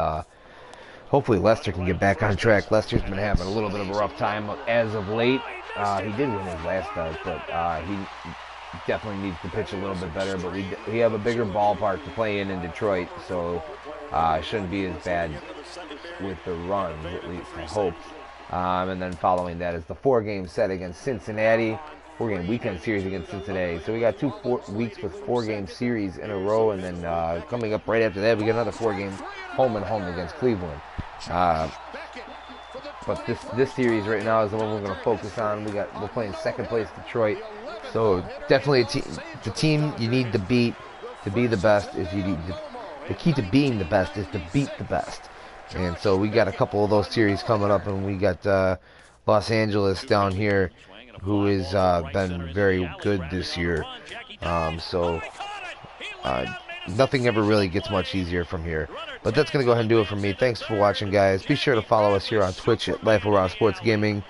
hopefully Lester can get back on track. Lester's been having a little bit of a rough time as of late. He did win his last start, but he definitely needs to pitch a little bit better. But we have a bigger ballpark to play in Detroit, so it shouldn't be as bad with the runs, at least I hope. And then following that is the 4-game set against Cincinnati. 4-game weekend series against Cincinnati. So we got 2 weeks with 4-game series in a row, and then coming up right after that, we got another 4-game home and home against Cleveland. But this series right now is the one we're going to focus on. We're playing second place Detroit, so definitely the team you need to beat to be the best is the key to being the best is to beat the best. And so we got a couple of those series coming up, and we got Los Angeles down here, who has been very good this year. Nothing ever really gets much easier from here. But that's going to go ahead and do it for me. Thanks for watching, guys. Be sure to follow us here on Twitch at Life of Raw Sports Gaming.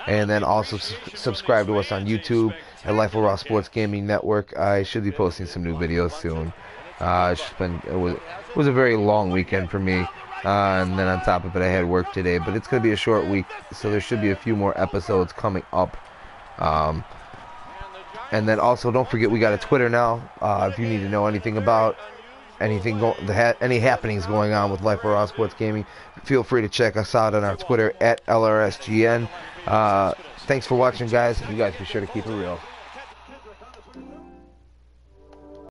And then also subscribe to us on YouTube at Life of Raw Sports Gaming Network. I should be posting some new videos soon. It was a very long weekend for me. And then on top of it, I had work today. But it's going to be a short week, so there should be a few more episodes coming up. And then also, don't forget, we got a Twitter now. If you need to know anything about any happenings going on with Life of Raw Sports Gaming, feel free to check us out on our Twitter at LRSGN. Thanks for watching, guys. You guys be sure to keep it real.